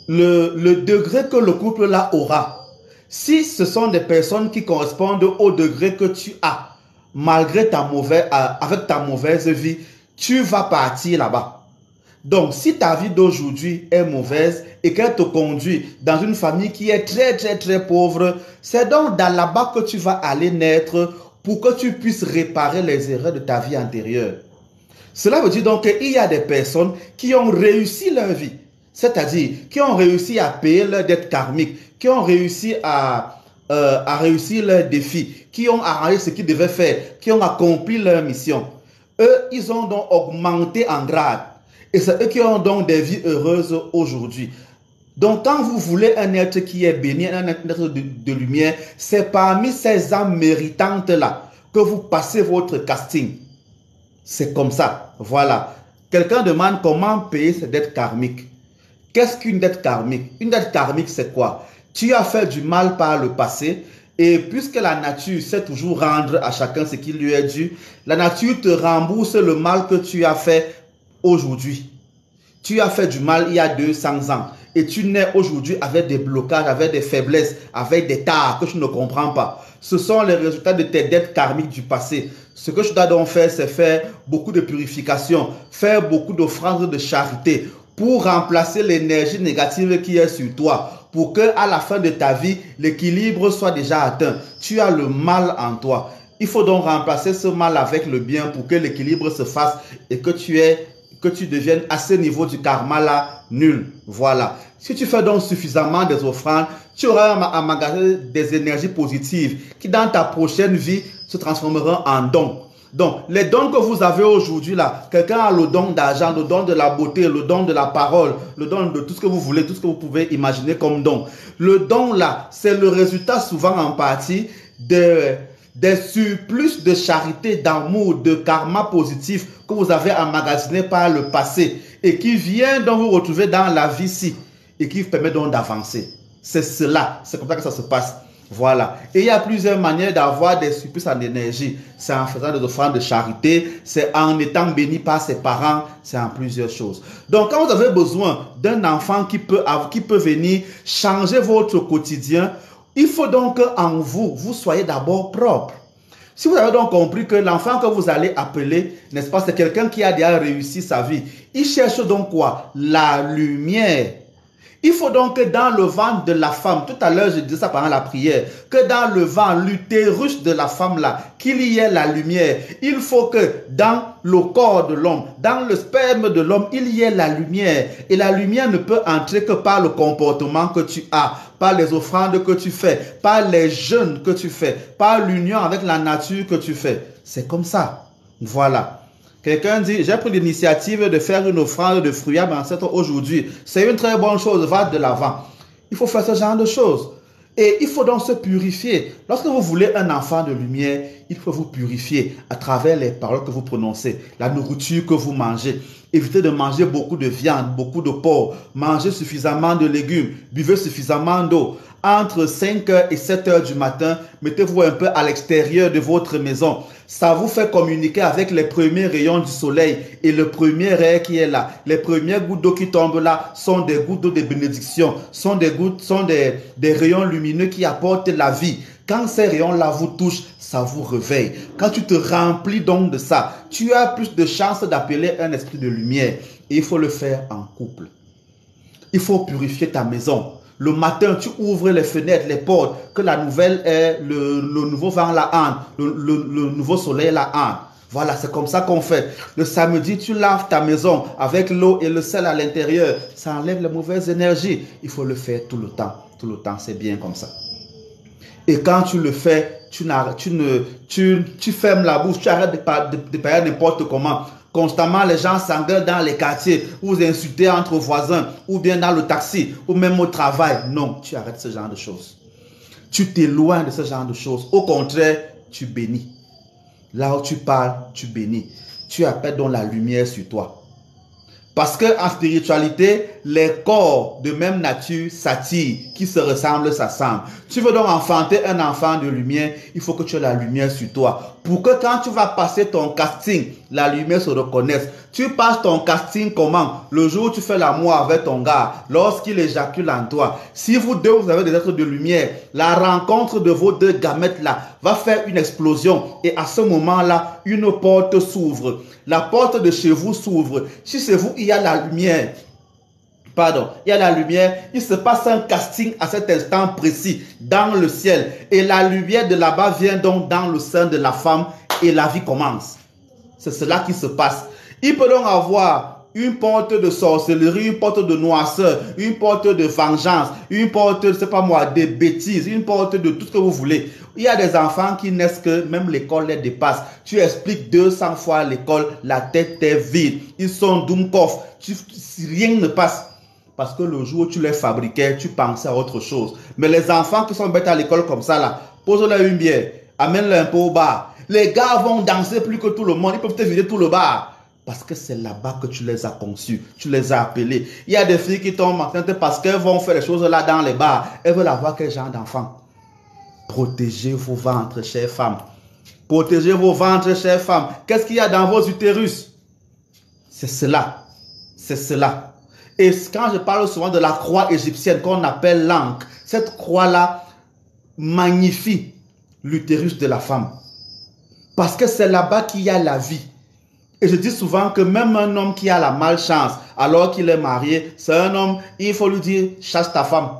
le degré que le couple là aura, si ce sont des personnes qui correspondent au degré que tu as, malgré avec ta mauvaise vie, tu vas partir là-bas. Donc, si ta vie d'aujourd'hui est mauvaise et qu'elle te conduit dans une famille qui est très, très, très pauvre, c'est donc dans là-bas que tu vas aller naître pour que tu puisses réparer les erreurs de ta vie antérieure. Cela veut dire donc qu'il y a des personnes qui ont réussi leur vie, c'est-à-dire qui ont réussi à payer leurs dettes karmiques, qui ont réussi à réussir leurs défis, qui ont arrangé ce qu'ils devaient faire, qui ont accompli leur mission. Eux, ils ont donc augmenté en grade. Et c'est eux qui ont donc des vies heureuses aujourd'hui. Donc, quand vous voulez un être qui est béni, un être de lumière, c'est parmi ces âmes méritantes-là que vous passez votre casting. C'est comme ça. Voilà. Quelqu'un demande comment payer ses dettes karmiques. Qu'est-ce qu'une dette karmique? Une dette karmique, c'est quoi? Tu as fait du mal par le passé. Et puisque la nature sait toujours rendre à chacun ce qui lui est dû, la nature te rembourse le mal que tu as fait aujourd'hui. Tu as fait du mal il y a 200 ans et tu nais aujourd'hui avec des blocages, avec des faiblesses, avec des tares que tu ne comprends pas. Ce sont les résultats de tes dettes karmiques du passé. Ce que tu dois donc faire, c'est faire beaucoup de purification, faire beaucoup d'offrandes de charité pour remplacer l'énergie négative qui est sur toi, pour que à la fin de ta vie, l'équilibre soit déjà atteint. Tu as le mal en toi. Il faut donc remplacer ce mal avec le bien pour que l'équilibre se fasse et que tu deviennes à ce niveau du karma là nul. Voilà. Si tu fais donc suffisamment des offrandes, tu auras emmagasiné des énergies positives qui dans ta prochaine vie se transformeront en dons. Donc, les dons que vous avez aujourd'hui là, quelqu'un a le don d'argent, le don de la beauté, le don de la parole, le don de tout ce que vous voulez, tout ce que vous pouvez imaginer comme don. Le don là, c'est le résultat souvent en partie des surplus de charité, d'amour, de karma positif que vous avez emmagasiné par le passé et qui vient donc vous retrouver dans la vie-ci et qui vous permet donc d'avancer. C'est cela, c'est comme ça que ça se passe. Voilà. Et il y a plusieurs manières d'avoir des surplus en énergie. C'est en faisant des offrandes de charité, c'est en étant béni par ses parents, c'est en plusieurs choses. Donc, quand vous avez besoin d'un enfant qui peut venir changer votre quotidien, il faut donc qu'en vous soyez d'abord propre. Si vous avez donc compris que l'enfant que vous allez appeler, n'est-ce pas, c'est quelqu'un qui a déjà réussi sa vie. Il cherche donc quoi? La lumière. Il faut donc que dans le ventre de la femme, tout à l'heure je disais ça pendant la prière, que dans le ventre, l'utérus de la femme là, qu'il y ait la lumière. Il faut que dans le corps de l'homme, dans le sperme de l'homme, il y ait la lumière. Et la lumière ne peut entrer que par le comportement que tu as, par les offrandes que tu fais, par les jeûnes que tu fais, par l'union avec la nature que tu fais. C'est comme ça. Voilà. Quelqu'un dit, j'ai pris l'initiative de faire une offrande de fruits à ancêtre aujourd'hui. C'est une très bonne chose, va de l'avant. Il faut faire ce genre de choses. Et il faut donc se purifier. Lorsque vous voulez un enfant de lumière, il faut vous purifier à travers les paroles que vous prononcez, la nourriture que vous mangez. Évitez de manger beaucoup de viande, beaucoup de porc. Mangez suffisamment de légumes. Buvez suffisamment d'eau. Entre 5h et 7h du matin, mettez-vous un peu à l'extérieur de votre maison. Ça vous fait communiquer avec les premiers rayons du soleil et le premier air qui est là. Les premières gouttes d'eau qui tombent là sont des gouttes d'eau de bénédiction, sont des rayons lumineux qui apportent la vie. Quand ces rayons-là vous touchent, ça vous réveille. Quand tu te remplis donc de ça, tu as plus de chances d'appeler un esprit de lumière. Et il faut le faire en couple. Il faut purifier ta maison. Le matin, tu ouvres les fenêtres, les portes, que la nouvelle est, le nouveau vent la hante, le nouveau soleil la hante. Voilà, c'est comme ça qu'on fait. Le samedi, tu laves ta maison avec l'eau et le sel à l'intérieur. Ça enlève les mauvaises énergies. Il faut le faire tout le temps. Tout le temps, c'est bien comme ça. Et quand tu le fais, tu fermes la bouche, tu arrêtes de parler n'importe comment. Constamment, les gens s'engueulent dans les quartiers, vous insultez entre voisins, ou bien dans le taxi, ou même au travail. Non, tu arrêtes ce genre de choses. Tu t'éloignes de ce genre de choses. Au contraire, tu bénis. Là où tu parles, tu bénis. Tu appelles donc la lumière sur toi. Parce qu'en spiritualité, les corps de même nature s'attirent, qui se ressemblent s'assemblent. Tu veux donc enfanter un enfant de lumière, il faut que tu aies la lumière sur toi. Pour que quand tu vas passer ton casting, la lumière se reconnaisse. Tu passes ton casting comment? Le jour où tu fais l'amour avec ton gars, lorsqu'il éjacule en toi. Si vous deux, vous avez des êtres de lumière, la rencontre de vos deux gamètes là va faire une explosion. Et à ce moment-là, une porte s'ouvre. La porte de chez vous s'ouvre. Si chez vous, il y a la lumière, il y a la lumière, il se passe un casting à cet instant précis dans le ciel. Et la lumière de là-bas vient donc dans le sein de la femme et la vie commence. C'est cela qui se passe. Il peut donc avoir une porte de sorcellerie, une porte de noirceur, une porte de vengeance, une porte, je ne sais pas moi, de bêtises, une porte de tout ce que vous voulez. Il y a des enfants qui naissent que même l'école les dépasse. Tu expliques 200 fois à l'école, la tête est vide. Ils sont Dumkov. Rien ne passe. Parce que le jour où tu les fabriquais, tu pensais à autre chose. Mais les enfants qui sont bêtes à l'école comme ça, là, pose-leur une bière, amène-leur un peu au bar. Les gars vont danser plus que tout le monde. Ils peuvent te vider tout le bar. Parce que c'est là-bas que tu les as conçus. Tu les as appelés. Il y a des filles qui tombent enceintes parce qu'elles vont faire les choses là dans les bars. Elles veulent avoir quel genre d'enfant? Protégez vos ventres, chères femmes. Protégez vos ventres, chères femmes. Qu'est-ce qu'il y a dans vos utérus? C'est cela. C'est cela. Et quand je parle souvent de la croix égyptienne qu'on appelle l'encre, cette croix-là magnifie l'utérus de la femme. Parce que c'est là-bas qu'il y a la vie. Et je dis souvent que même un homme qui a la malchance, alors qu'il est marié, c'est un homme, il faut lui dire, chasse ta femme.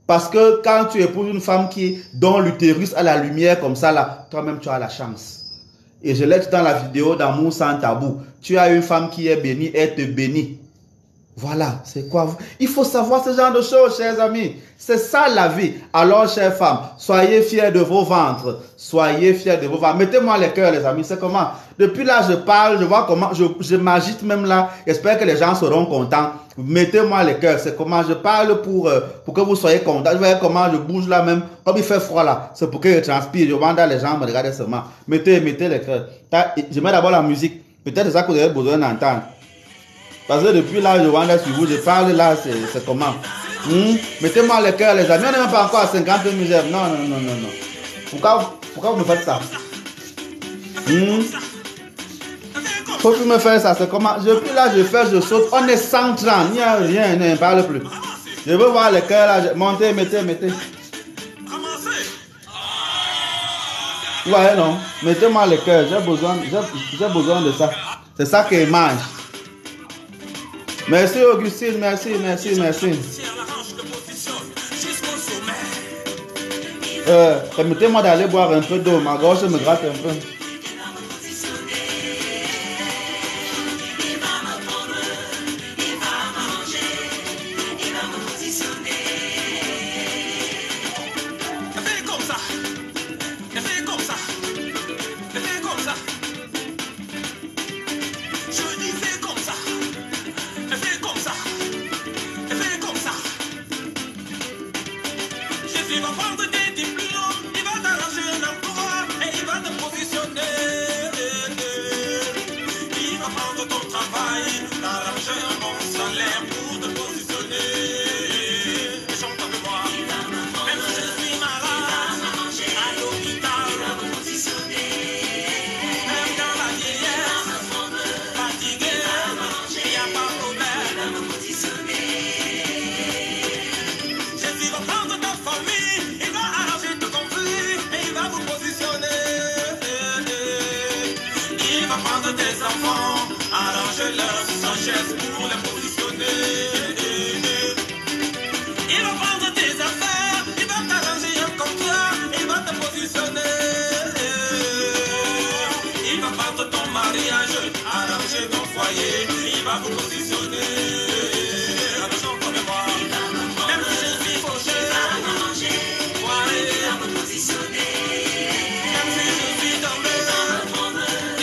Parce que quand tu épouses une femme dont l'utérus a la lumière comme ça, là, toi-même tu as la chance. Et je l'ai dit dans la vidéo d'Amour sans tabou. Tu as une femme qui est bénie, elle te bénit. Voilà, c'est quoi? Il faut savoir ce genre de choses, chers amis. C'est ça la vie. Alors, chères femmes, soyez fiers de vos ventres. Soyez fiers de vos ventres. Mettez-moi les cœurs, les amis. C'est comment? Depuis là, je parle, je vois comment, je m'agite même là. J'espère que les gens seront contents. Mettez-moi les cœurs. C'est comment? Je parle pour que vous soyez contents. Vous voyez comment je bouge là même. Comme il fait froid là. C'est pour que je transpire. Je demande à les gens me regarder seulement. Mettez les cœurs. Je mets d'abord la musique. Peut-être c'est ça que vous avez besoin d'entendre. Parce que depuis là, je vois sur vous, je parle là, c'est comment? Mettez-moi les cœurs, les amis. On n'est même pas encore à 50 000 j'aime. Non. Pourquoi vous me faites ça? Faut plus me faire ça, c'est comment? Depuis là, je saute. On est 130, il n'y a rien, ne parle plus. Je veux voir les cœurs là. Montez, mettez. Ouais, non. Mettez-moi les cœurs, j'ai besoin de ça. C'est ça qu'ils mangent. Merci Augustine, merci. Permettez-moi d'aller boire un peu d'eau, ma gorge me gratte un peu. prendre tes diplômes, il va t'arranger un emploi et il va te positionner. Il va prendre ton travail, t'arranger un bon salaire pour te positionner. Et chante avec moi. Même si je suis malade, à l'hôpital, même dans la vieillesse, fatigué, il n'y a pas de problème. Jésus va prendre ta famille, il va arranger tout conflit et il va vous positionner. Il va prendre tes enfants, arranger leur sagesse pour les positionner. Il va prendre tes affaires, il va t'arranger un contrat, il va te positionner. Il va prendre ton mariage, arranger ton foyer, il va vous positionner. Attention comme moi, même si je suis fauché, foiré, même si je suis tombé,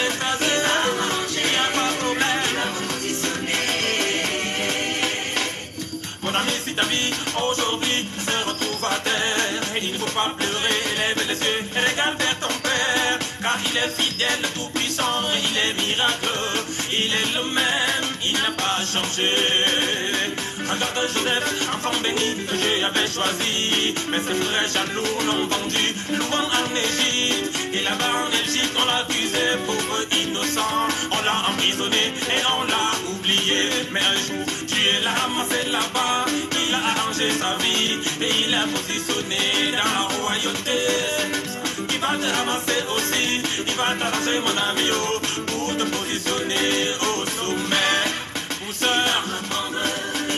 écrasé, il n'y a pas de problème. Mon ami, si ta vie aujourd'hui se retrouve à terre, il ne faut pas pleurer, lève les yeux et regarde vers ton Père, car il est fidèle, tout puissant, il est miraculeux, il est le même, il n'a pas changé. Regarde Joseph, enfant béni que Dieu avait choisi, mais ses frères jaloux l'ont vendu, loin en Égypte, et là-bas en Égypte on l'a accusé, pauvre innocent, on l'a emprisonné et on l'a oublié, mais un jour Dieu l'a ramassé là-bas, il a arrangé sa vie et il l'a positionné dans la royauté. Il va te ramasser aussi, il va t'arranger mon ami pour te positionner au sommet. Pousseur,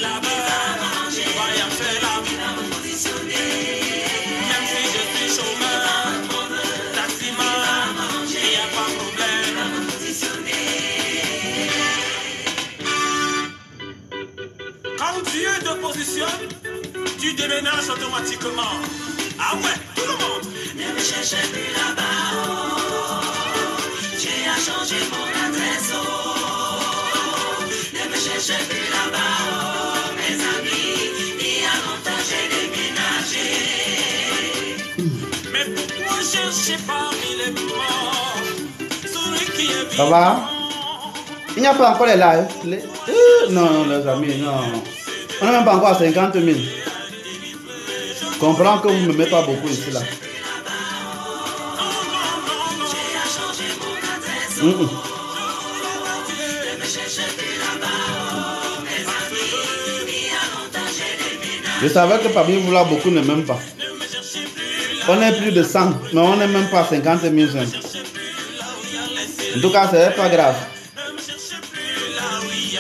là-bas, voyant c'est là, même si je suis chômeur, taximan, il n'y a pas de problème. Quand Dieu te positionne, tu déménages automatiquement. Ah ouais, tout le monde. Ne me cherchez plus là-bas, oh. Dieu a changé mon adresse, oh. Ne me cherchez plus là-bas, oh. Mes amis, il y a longtemps j'ai déménagé. Mais pourquoi chercher parmi les morts celui qui est vivant? Ça va? Il n'y a pas encore les lives. Non, les amis, non. On n'est même pas encore à 50 000. Comprends que vous ne me mettez pas beaucoup ici là. Je savais que parmi vous là, beaucoup ne m'aiment pas. On est plus de 100, mais on n'est même pas 50 000 jeunes. En tout cas, c'est pas grave.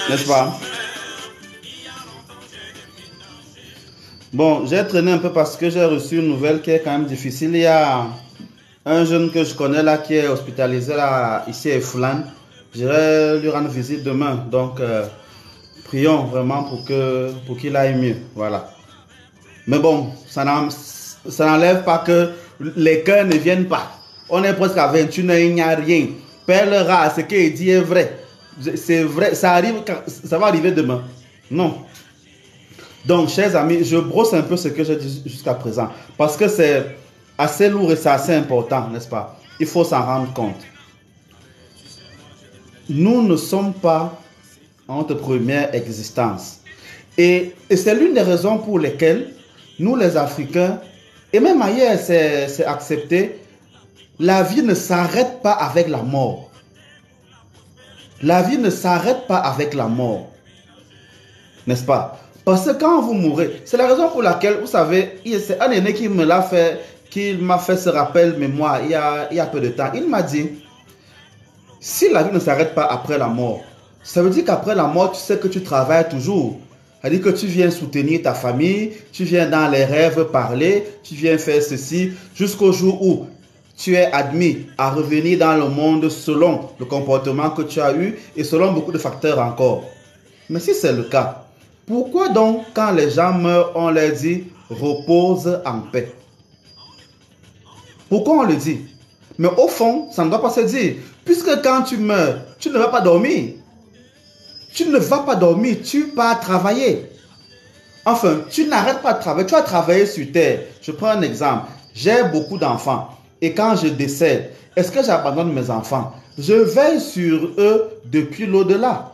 N'est-ce pas? Bon, j'ai traîné un peu parce que j'ai reçu une nouvelle qui est quand même difficile. Il y a un jeune que je connais là qui est hospitalisé là, ici à Foulan. J'irai lui rendre visite demain. Donc, prions vraiment pour qu'il aille mieux. Voilà. Mais bon, ça n'enlève pas que les cœurs ne viennent pas. On est presque à 21 ans, il n'y a rien. Père le rat, ce qu'il dit est vrai. C'est vrai, ça va arriver demain. Non. Donc, chers amis, je brosse un peu ce que j'ai dit jusqu'à présent. Parce que c'est assez lourd et c'est assez important, n'est-ce pas? Il faut s'en rendre compte. Nous ne sommes pas en notre première existence. Et c'est l'une des raisons pour lesquelles nous, les Africains, et même ailleurs, c'est accepté, la vie ne s'arrête pas avec la mort. La vie ne s'arrête pas avec la mort. N'est-ce pas? Parce que quand vous mourrez, c'est la raison pour laquelle, vous savez, c'est un aîné qui m'a fait ce rappel mémoire il y a peu de temps. Il m'a dit, si la vie ne s'arrête pas après la mort, ça veut dire qu'après la mort, tu sais que tu travailles toujours. C'est-à-dire que tu viens soutenir ta famille, tu viens dans les rêves parler, tu viens faire ceci, jusqu'au jour où tu es admis à revenir dans le monde selon le comportement que tu as eu et selon beaucoup de facteurs encore. Mais si c'est le cas, pourquoi donc quand les gens meurent, on leur dit repose en paix? Pourquoi on le dit? Mais au fond, ça ne doit pas se dire. Puisque quand tu meurs, tu ne vas pas dormir. Tu ne vas pas dormir, tu pars travailler. Enfin, tu n'arrêtes pas de travailler. Tu as travaillé sur terre. Je prends un exemple. J'ai beaucoup d'enfants. Et quand je décède, est-ce que j'abandonne mes enfants? Je veille sur eux depuis l'au-delà.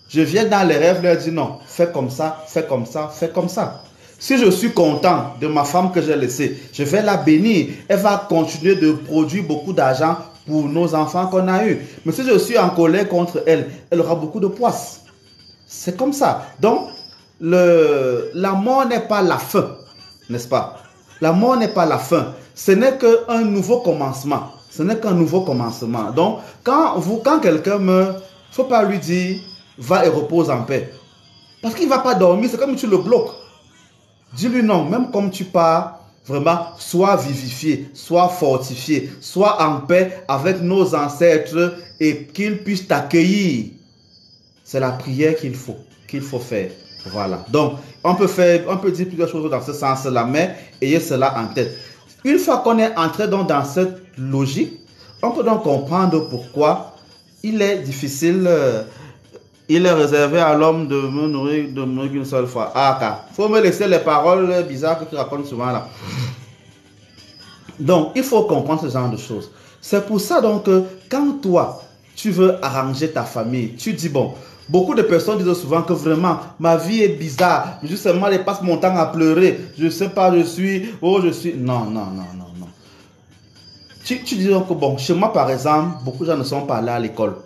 Je viens dans les rêves leur dire non, fais comme ça, fais comme ça, fais comme ça. Si je suis content de ma femme que j'ai laissée, je vais la bénir. Elle va continuer de produire beaucoup d'argent pour nos enfants qu'on a eus. Mais si je suis en colère contre elle, elle aura beaucoup de poisse. C'est comme ça. Donc, la mort n'est pas la fin, n'est-ce pas? La mort n'est pas la fin. Ce n'est qu'un nouveau commencement. Ce n'est qu'un nouveau commencement. Donc, quand quelqu'un meurt, il ne faut pas lui dire va et repose en paix. Parce qu'il ne va pas dormir, c'est comme tu le bloques. Dis-lui non, même comme tu pars, vraiment, sois vivifié, sois fortifié, sois en paix avec nos ancêtres et qu'ils puissent t'accueillir. C'est la prière qu'il faut faire. Voilà. Donc, on peut dire plusieurs choses dans ce sens-là, mais ayez cela en tête. Une fois qu'on est entré dans cette logique, on peut donc comprendre pourquoi il est difficile, il est réservé à l'homme de me nourrir qu'une seule fois. Ah, il faut me laisser les paroles bizarres que tu racontes souvent là. Donc, il faut comprendre ce genre de choses. C'est pour ça donc que quand toi, tu veux arranger ta famille, tu dis bon, beaucoup de personnes disent souvent que vraiment, ma vie est bizarre. Justement, je passe mon temps à pleurer. Je ne sais pas, je suis... Non. Tu dis donc que bon, chez moi par exemple, beaucoup de gens ne sont pas allés à l'école.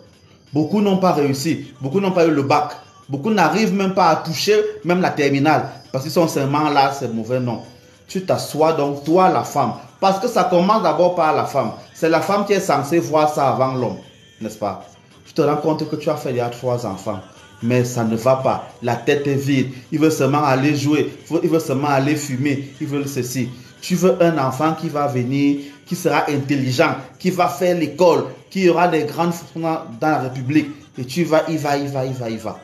Beaucoup n'ont pas réussi. Beaucoup n'ont pas eu le bac. Beaucoup n'arrivent même pas à toucher même la terminale. Parce qu'ils sont seulement là, c'est mauvais nom. Tu t'assois donc, toi la femme. Parce que ça commence d'abord par la femme. C'est la femme qui est censée voir ça avant l'homme. N'est-ce pas? Tu te rends compte que tu as fait il y a 3 enfants. Mais ça ne va pas. La tête est vide. Il veut seulement aller jouer. Il veut seulement aller fumer. Il veut ceci. Tu veux un enfant qui va venir, qui sera intelligent, qui va faire l'école, qui aura des grandes fonctions dans la République. Et il va.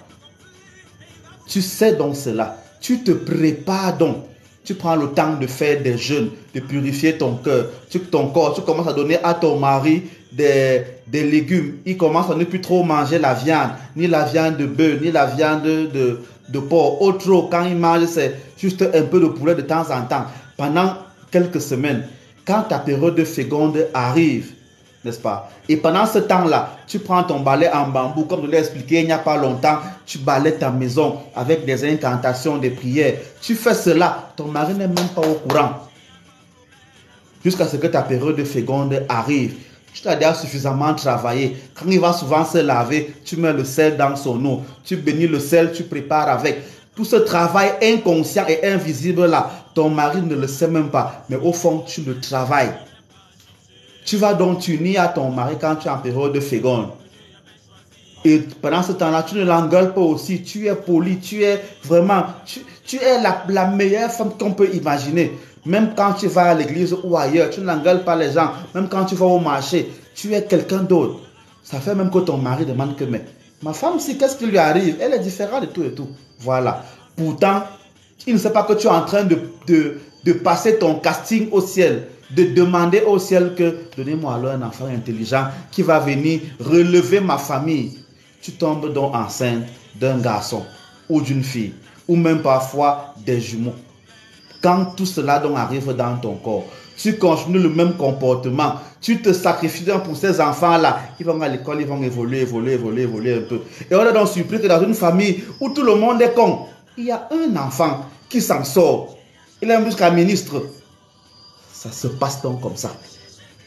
Tu sais donc cela. Tu te prépares donc. Tu prends le temps de faire des jeûnes, de purifier ton cœur, ton corps. Tu commences à donner à ton mari des légumes. Il commence à ne plus trop manger la viande, ni la viande de bœuf, ni la viande de porc. Au trop, quand il mange, c'est juste un peu de poulet de temps en temps. Pendant quelques semaines, quand ta période de féconde arrive, n'est-ce pas? Et pendant ce temps-là, tu prends ton balai en bambou, comme je l'ai expliqué il n'y a pas longtemps, tu balais ta maison avec des incantations, des prières. Tu fais cela, ton mari n'est même pas au courant. Jusqu'à ce que ta période de féconde arrive. Tu t'as déjà suffisamment travaillé. Quand il va souvent se laver, tu mets le sel dans son eau. Tu bénis le sel, tu prépares avec. Tout ce travail inconscient et invisible là, ton mari ne le sait même pas. Mais au fond, tu le travailles. Tu vas donc t'unir à ton mari quand tu es en période de féconde. Et pendant ce temps-là, tu ne l'engueules pas aussi. Tu es poli, tu es vraiment... Tu es la meilleure femme qu'on peut imaginer. Même quand tu vas à l'église ou ailleurs, tu n'engueules pas les gens. Même quand tu vas au marché, tu es quelqu'un d'autre. Ça fait même que ton mari demande que, mais ma femme, si, qu'est-ce qui lui arrive? Elle est différente de tout et tout. Voilà. Pourtant, il ne sait pas que tu es en train de passer ton casting au ciel. De demander au ciel que, donnez-moi alors un enfant intelligent qui va venir relever ma famille. Tu tombes donc enceinte d'un garçon ou d'une fille. Ou même parfois des jumeaux. Quand tout cela donc arrive dans ton corps, tu continues le même comportement, tu te sacrifies pour ces enfants-là, ils vont à l'école, ils vont évoluer un peu. Et on est donc surpris que dans une famille où tout le monde est con, il y a un enfant qui s'en sort. Il est jusqu'à ministre. Ça se passe donc comme ça.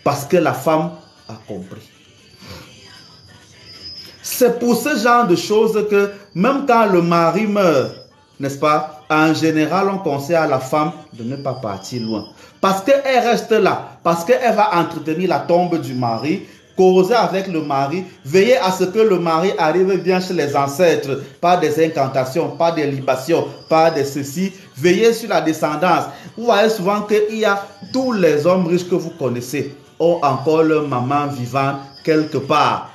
Parce que la femme a compris. C'est pour ce genre de choses que même quand le mari meurt, n'est-ce pas? En général, on conseille à la femme de ne pas partir loin. Parce qu'elle reste là. Parce qu'elle va entretenir la tombe du mari, causer avec le mari, veiller à ce que le mari arrive bien chez les ancêtres, par des incantations, par des libations, par des ceci, veiller sur la descendance. Vous voyez souvent qu'il y a tous les hommes riches que vous connaissez ont encore leur maman vivante quelque part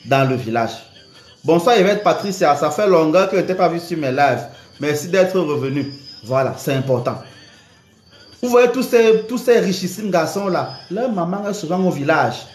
dans le village. Bonsoir Yvette Patricia, ça fait longtemps que je n'étais pas vu sur mes lives. Merci d'être revenu. Voilà, c'est important. Vous voyez tous ces richissimes garçons-là, leur maman est souvent au village.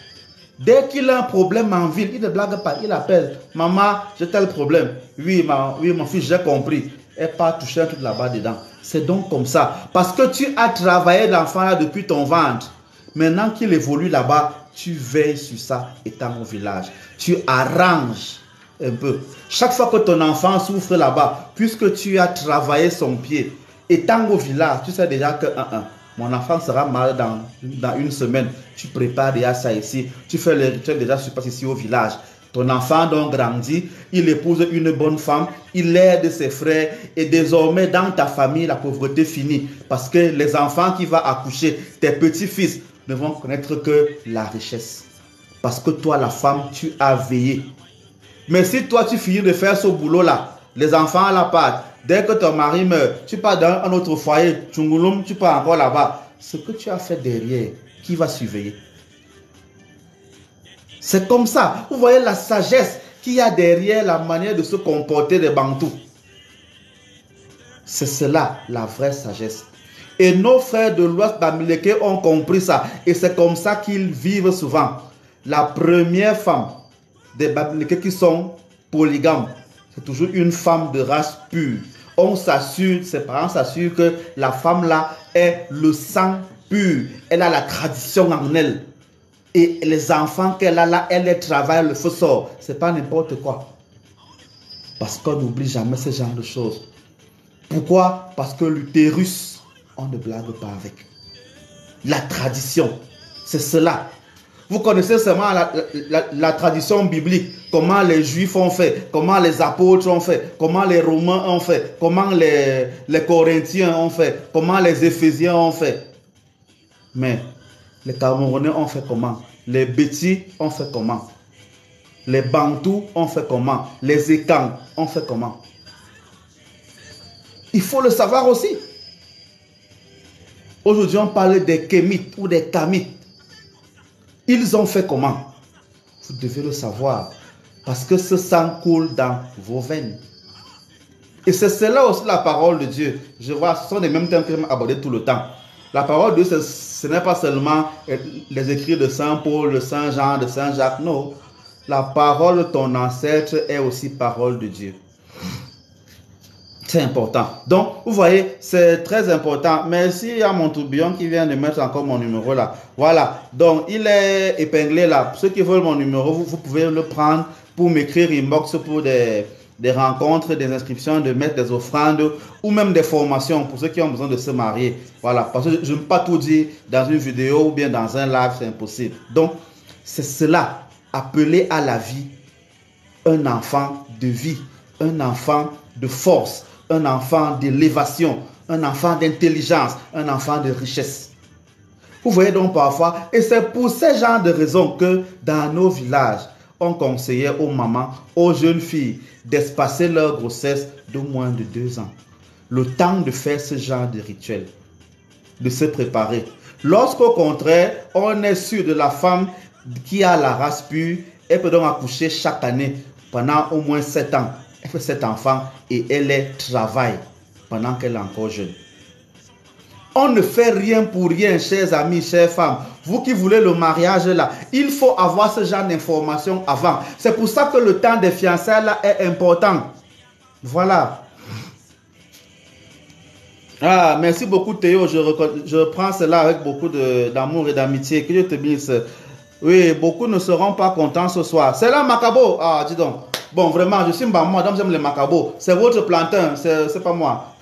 Dès qu'il a un problème en ville, il ne blague pas, il appelle. Maman, j'ai tel problème. Oui, mon fils, j'ai compris. elle part toucher un truc là-bas dedans. C'est donc comme ça. Parce que tu as travaillé l'enfant là depuis ton ventre. Maintenant qu'il évolue là-bas, tu veilles sur ça étant au village. Tu arranges un peu. Chaque fois que ton enfant souffre là-bas, puisque tu as travaillé son pied, étant au village, tu sais déjà que mon enfant sera malade dans une semaine. Tu prépares déjà ça ici. Tu fais le rituel déjà sur place ici au village. Ton enfant donc grandit, il épouse une bonne femme, il aide ses frères et désormais dans ta famille, la pauvreté finit. Parce que les enfants qui vont accoucher, tes petits-fils, ne vont connaître que la richesse. Parce que toi, la femme, tu as veillé. Mais si toi, tu finis de faire ce boulot-là, les enfants à la part, dès que ton mari meurt, tu pars dans un autre foyer, tu pars encore là-bas. Ce que tu as fait derrière, qui va surveiller? C'est comme ça. Vous voyez la sagesse qu'il y a derrière la manière de se comporter des Bantous. C'est cela, la vraie sagesse. Et nos frères de l'Ouest Bamileke ont compris ça. Et c'est comme ça qu'ils vivent souvent. La première femme des Bamileke qui sont polygames, c'est toujours une femme de race pure. On s'assure, ses parents s'assurent que la femme là est le sang pur. Elle a la tradition en elle. Et les enfants qu'elle a là, elle les travaille, le feu sort. Ce n'est pas n'importe quoi. Parce qu'on n'oublie jamais ce genre de choses. Pourquoi? Parce que l'utérus, on ne blague pas avec. La tradition, c'est cela. Vous connaissez seulement la tradition biblique. Comment les Juifs ont fait, comment les apôtres ont fait, comment les Romains ont fait, comment les Corinthiens ont fait, comment les Éphésiens ont fait. Mais les Camerounais ont fait comment? Les Bétis ont fait comment? Les Bantous ont fait comment? Les Ekang ont fait comment? Il faut le savoir aussi. Aujourd'hui, on parle des Kémites ou des Kamites. Ils ont fait comment? Vous devez le savoir. Parce que ce sang coule dans vos veines. Et c'est cela aussi la parole de Dieu. Je vois, ce sont les mêmes thèmes que j'aime aborder tout le temps. La parole de Dieu, ce n'est pas seulement les écrits de Saint Paul, de Saint Jean, de Saint Jacques. Non. La parole de ton ancêtre est aussi parole de Dieu. C'est important. Donc, vous voyez, c'est très important. Merci à mon tourbillon qui vient de mettre encore mon numéro là. Voilà. Donc, il est épinglé là. Ceux qui veulent mon numéro, vous pouvez le prendre pour m'écrire inbox pour des rencontres, des inscriptions, de mettre des offrandes ou même des formations pour ceux qui ont besoin de se marier. Voilà. Parce que je ne peux pas tout dire dans une vidéo ou bien dans un live, c'est impossible. Donc, c'est cela. Appeler à la vie un enfant de vie, un enfant de force, un enfant d'élévation, un enfant d'intelligence, un enfant de richesse. Vous voyez donc parfois, et c'est pour ces genres de raisons que dans nos villages, on conseillait aux mamans, aux jeunes filles d'espacer leur grossesse de moins de 2 ans. Le temps de faire ce genre de rituel, de se préparer. Lorsqu'au contraire, on est sûr de la femme qui a la race pure, elle peut donc accoucher chaque année pendant au moins 7 ans. Elle fait cet enfant et elle les travaille pendant qu'elle est encore jeune. On ne fait rien pour rien, chers amis, chères femmes. Vous qui voulez le mariage là, il faut avoir ce genre d'informations avant. C'est pour ça que le temps des fiançailles là est important. Voilà. Ah, merci beaucoup Théo. Je prends cela avec beaucoup d'amour et d'amitié. Que Dieu te bénisse. Oui, beaucoup ne seront pas contents ce soir. C'est là Macabo. Ah, dis donc. Bon, vraiment, je suis Mbamou, donc j'aime les Macabo. C'est votre plantain, c'est pas moi.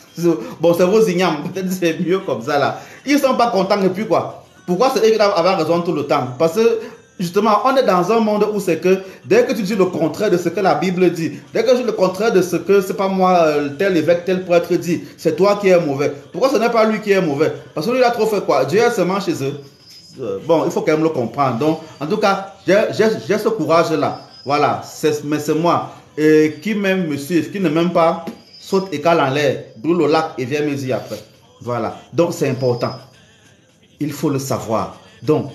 Bon, c'est vos ignames. Peut-être c'est mieux comme ça là. Ils ne sont pas contents et puis quoi. Pourquoi c'est eux qui doivent avoir raison tout le temps? Parce que justement, on est dans un monde où c'est que dès que tu dis le contraire de ce que la Bible dit, dès que tu dis le contraire de ce que, c'est pas moi, tel évêque, tel prêtre dit, c'est toi qui es mauvais. Pourquoi ce n'est pas lui qui est mauvais? Parce que lui, il a trop fait quoi? Dieu est seulement chez eux. Bon, il faut quand même le comprendre. Donc, en tout cas, j'ai ce courage-là. Voilà, mais c'est moi. Et qui m'aime me suivre, qui ne m'aime pas, saute et cale en l'air, brûle au lac et viens me dire après. Voilà, donc c'est important. Il faut le savoir. Donc,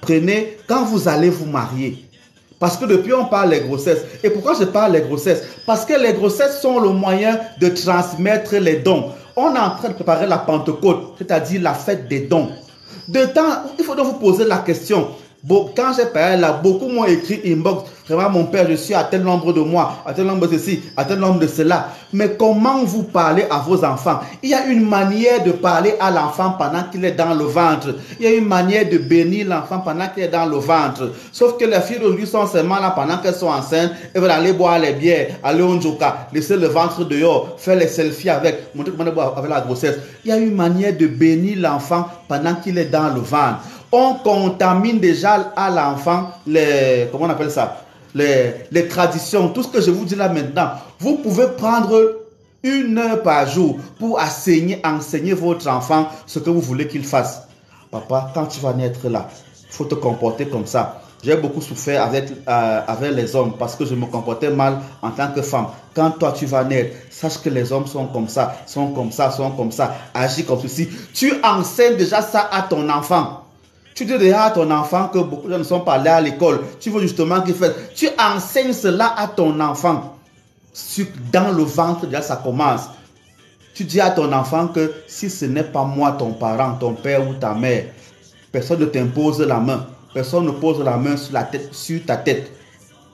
prenez, quand vous allez vous marier, parce que depuis on parle des grossesses. Et pourquoi je parle des grossesses? Parce que les grossesses sont le moyen de transmettre les dons. On est en train de préparer la Pentecôte, c'est-à-dire la fête des dons. De temps, il faut donc vous poser la question. Quand j'ai parlé là, beaucoup m'ont écrit inbox. Vraiment, mon père, je suis à tel nombre de mois, à tel nombre de ceci, à tel nombre de cela. Mais comment vous parlez à vos enfants? Il y a une manière de parler à l'enfant pendant qu'il est dans le ventre. Il y a une manière de bénir l'enfant pendant qu'il est dans le ventre. Sauf que les filles d'aujourd'hui sont seulement là pendant qu'elles sont enceintes. Elles veulent aller boire les bières, aller au njoka, laisser le ventre dehors, faire les selfies avec, montrer comment boire avec la grossesse. Il y a une manière de bénir l'enfant pendant qu'il est dans le ventre. On contamine déjà à l'enfant les, comment on appelle ça, les traditions, tout ce que je vous dis là maintenant. Vous pouvez prendre 1 heure par jour pour enseigner votre enfant ce que vous voulez qu'il fasse. Papa, quand tu vas naître là, il faut te comporter comme ça. J'ai beaucoup souffert avec les hommes parce que je me comportais mal en tant que femme. Quand toi tu vas naître, sache que les hommes sont comme ça, sont comme ça, sont comme ça, agis comme ceci. Tu enseignes déjà ça à ton enfant. Tu dis déjà à ton enfant que beaucoup de gens ne sont pas allés à l'école. Tu veux justement qu'il fasse. Tu enseignes cela à ton enfant. Dans le ventre, déjà ça commence. Tu dis à ton enfant que si ce n'est pas moi, ton parent, ton père ou ta mère, personne ne t'impose la main. Personne ne pose la main sur ta tête.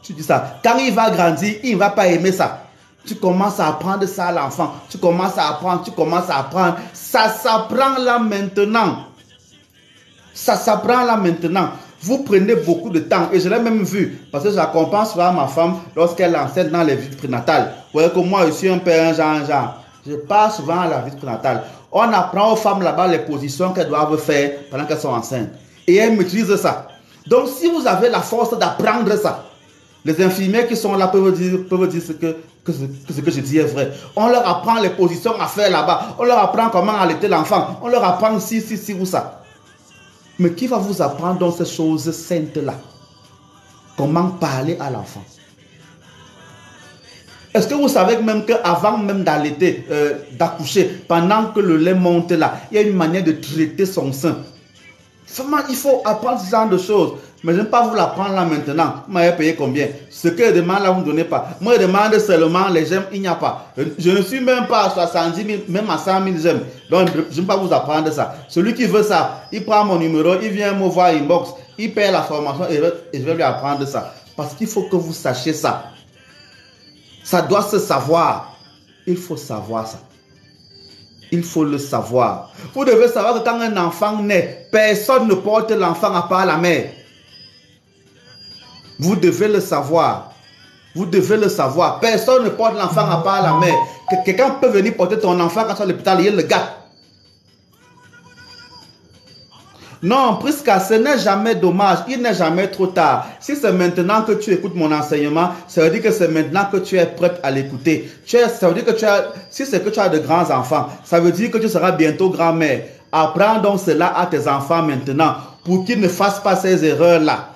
Tu dis ça. Quand il va grandir, il ne va pas aimer ça. Tu commences à apprendre ça à l'enfant. Tu commences à apprendre. Ça s'apprend là maintenant. Ça s'apprend là maintenant. Vous prenez beaucoup de temps. Et je l'ai même vu. Parce que j'accompagne souvent ma femme lorsqu'elle enseigne dans les visites prénatales. Vous voyez que moi, je suis un père, genre. Je pars souvent à la visite prénatale. On apprend aux femmes là-bas les positions qu'elles doivent faire pendant qu'elles sont enceintes. Et elles maîtrisent ça. Donc, si vous avez la force d'apprendre ça, les infirmières qui sont là peuvent dire ce que je dis est vrai. On leur apprend les positions à faire là-bas. On leur apprend comment allaiter l'enfant. On leur apprend ci ou ça. Mais qui va vous apprendre dans ces choses saintes-là? Comment parler à l'enfant? Est-ce que vous savez même qu'avant même d'allaiter, d'accoucher, pendant que le lait monte là, il y a une manière de traiter son sein? Vraiment, il faut apprendre ce genre de choses. Mais je ne vais pas vous l'apprendre là maintenant. Vous m'avez payé combien? Ce que je demande là, vous ne donnez pas. Moi, je demande seulement les j'aime, il n'y a pas. Je ne suis même pas à 70 000, même à 100 000 j'aime. Donc, je ne vais pas vous apprendre ça. Celui qui veut ça, il prend mon numéro, il vient me voir inbox, il paie la formation et je vais lui apprendre ça. Parce qu'il faut que vous sachiez ça. Ça doit se savoir. Il faut savoir ça. Il faut le savoir. Vous devez savoir que quand un enfant naît, personne ne porte l'enfant à part la mère. Vous devez le savoir. Vous devez le savoir. Personne ne porte l'enfant à part la mère. Quelqu'un peut venir porter ton enfant quand tu es à l'hôpital, il le gâte. Non, Prisca, ce n'est jamais dommage. Il n'est jamais trop tard. Si c'est maintenant que tu écoutes mon enseignement, ça veut dire que c'est maintenant que tu es prête à l'écouter. Ça veut dire que si c'est que tu as de grands enfants, ça veut dire que tu seras bientôt grand-mère. Apprends donc cela à tes enfants maintenant pour qu'ils ne fassent pas ces erreurs-là.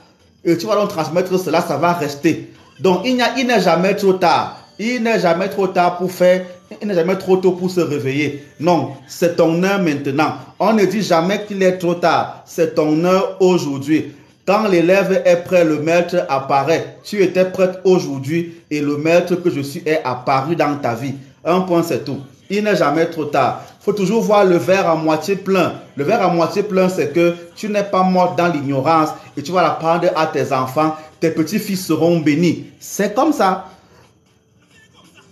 Et tu vas donc transmettre cela, ça va rester. Donc, il n'est jamais trop tard. Il n'est jamais trop tard pour faire. Il n'est jamais trop tôt pour se réveiller. Non, c'est ton heure maintenant. On ne dit jamais qu'il est trop tard. C'est ton heure aujourd'hui. Quand l'élève est prêt, le maître apparaît. Tu étais prête aujourd'hui et le maître que je suis est apparu dans ta vie. Un point, c'est tout. Il n'est jamais trop tard. Il faut toujours voir le verre à moitié plein. Le verre à moitié plein, c'est que tu n'es pas morte dans l'ignorance et tu vas l'apprendre à tes enfants. Tes petits-fils seront bénis. C'est comme ça.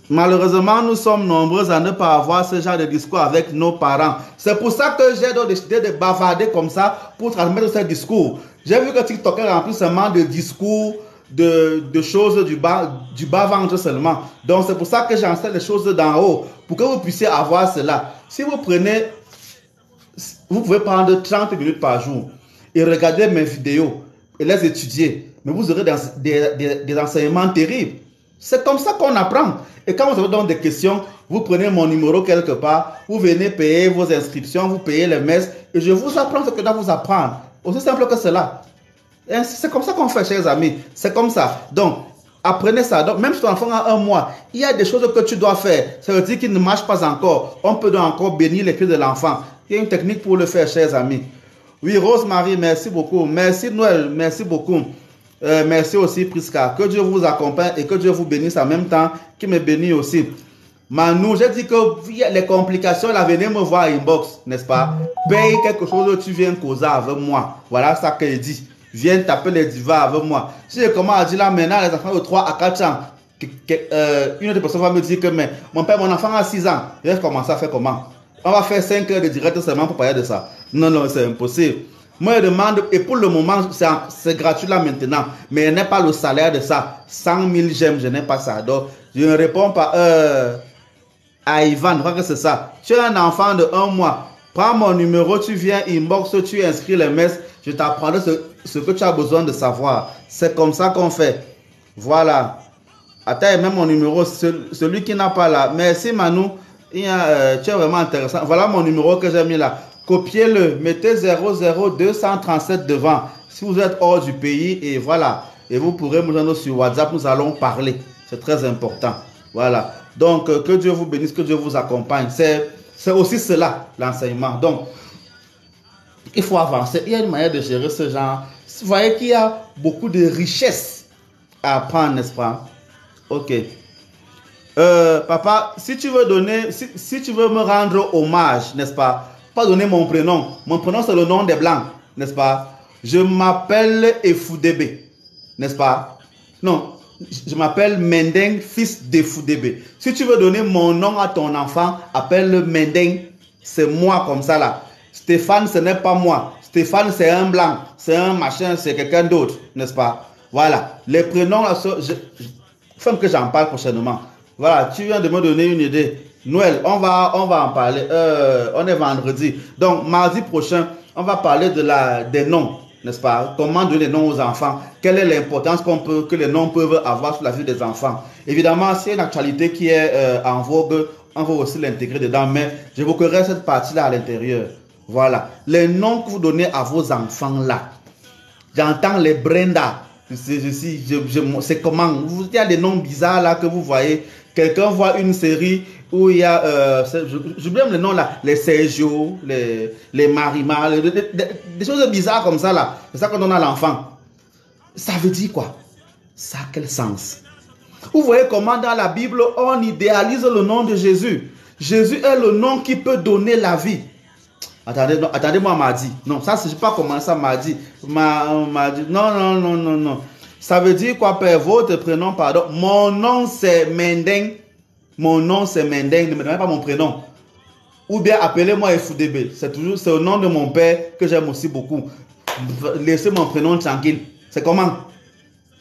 Malheureusement, nous sommes nombreux à ne pas avoir ce genre de discours avec nos parents. C'est pour ça que j'ai décidé de bavarder comme ça pour transmettre ce discours. J'ai vu que TikTok est rempli seulement de discours, de choses du bas ventre seulement. Donc c'est pour ça que j'enseigne les choses d'en haut, pour que vous puissiez avoir cela. Si vous prenez, vous pouvez prendre 30 minutes par jour et regarder mes vidéos et les étudier. Mais vous aurez des enseignements terribles. C'est comme ça qu'on apprend. Et quand vous avez donc des questions, vous prenez mon numéro quelque part, vous venez payer vos inscriptions, vous payez les messes, et je vous apprends ce que je dois vous apprendre. Aussi simple que cela. C'est comme ça qu'on fait, chers amis. C'est comme ça. Donc, apprenez ça. Donc, même si ton enfant a 1 mois, il y a des choses que tu dois faire. Ça veut dire qu'il ne marche pas encore. On peut donc encore bénir les pieds de l'enfant. Il y a une technique pour le faire, chers amis. Oui, Rose-Marie, merci beaucoup. Merci Noël, merci beaucoup. Merci aussi Prisca. Que Dieu vous accompagne et que Dieu vous bénisse en même temps qu'il me bénisse aussi. Manu, j'ai dit que les complications, là, venez me voir inbox, n'est-ce pas? Paye quelque chose, tu viens causer avec moi. Voilà ça que je dis. viennent taper les divas avec moi. Si je commence à dire là maintenant, les enfants de 3 à 4 ans, une autre personne va me dire que mais, mon père, mon enfant a 6 ans, je vais commencer à faire comment? On va faire 5 heures de direct seulement pour parler de ça. Non, non, c'est impossible. Moi, je demande, et pour le moment, c'est gratuit là maintenant, mais je n'ai pas le salaire de ça. 100 000 j'aime, je n'ai pas ça. Donc, je ne réponds pas à Ivan, je crois que c'est ça. Tu es un enfant de 1 mois, prends mon numéro, tu viens inbox, tu inscris les messes, je t'apprendrai ce que tu as besoin de savoir. C'est comme ça qu'on fait. Voilà. Attends, même mon numéro, celui qui n'a pas là. Merci Manu, tu es vraiment intéressant. Voilà mon numéro que j'ai mis là. Copiez-le, mettez 00237 devant. Si vous êtes hors du pays, et voilà. Et vous pourrez nous joindre sur WhatsApp, nous allons parler. C'est très important. Voilà. Donc, que Dieu vous bénisse, que Dieu vous accompagne. C'est aussi cela, l'enseignement. Donc, il faut avancer. Il y a une manière de gérer ce genre. Vous voyez qu'il y a beaucoup de richesses à apprendre, n'est-ce pas? Ok. Papa, si tu veux donner, si tu veux me rendre hommage, n'est-ce pas? Pas donner mon prénom. Mon prénom, c'est le nom des Blancs, n'est-ce pas? Je m'appelle Efoudébé, n'est-ce pas? Non, je m'appelle Mendeng, fils d'Efoudébé. Si tu veux donner mon nom à ton enfant, appelle-le Mendeng. C'est moi comme ça là. Stéphane, ce n'est pas moi. Stéphane, c'est un blanc. C'est un machin, c'est quelqu'un d'autre, n'est-ce pas? Voilà. Les prénoms, faut que j'en parle prochainement. Voilà, tu viens de me donner une idée. Noël, on va en parler. On est vendredi. Donc, mardi prochain, on va parler des noms, n'est-ce pas? Comment donner des noms aux enfants? Quelle est l'importance que les noms peuvent avoir sur la vie des enfants? Évidemment, c'est une actualité qui est en vogue. On va aussi l'intégrer dedans, mais j'évoquerai cette partie-là à l'intérieur. Voilà. Les noms que vous donnez à vos enfants là. J'entends les Brenda. C'est comment? Il y a des noms bizarres là que vous voyez. Quelqu'un voit une série où il y a, j'oublie même les noms là, les Sergio, les Marima, des choses bizarres comme ça là. C'est ça qu'on donne à l'enfant. Ça veut dire quoi? Ça a quel sens? Vous voyez comment dans la Bible, on idéalise le nom de Jésus. Jésus est le nom qui peut donner la vie. Attendez-moi mardi. Non, ça, je ne sais pas comment ça m'a dit. Non. Ça veut dire quoi, Père? Votre prénom, pardon. Mon nom, c'est Mendeng. Mon nom, c'est Mendeng. Ne me donnez pas mon prénom. Ou bien appelez-moi Efoudébé. C'est le nom de mon père que j'aime aussi beaucoup. Laissez mon prénom tranquille. C'est comment?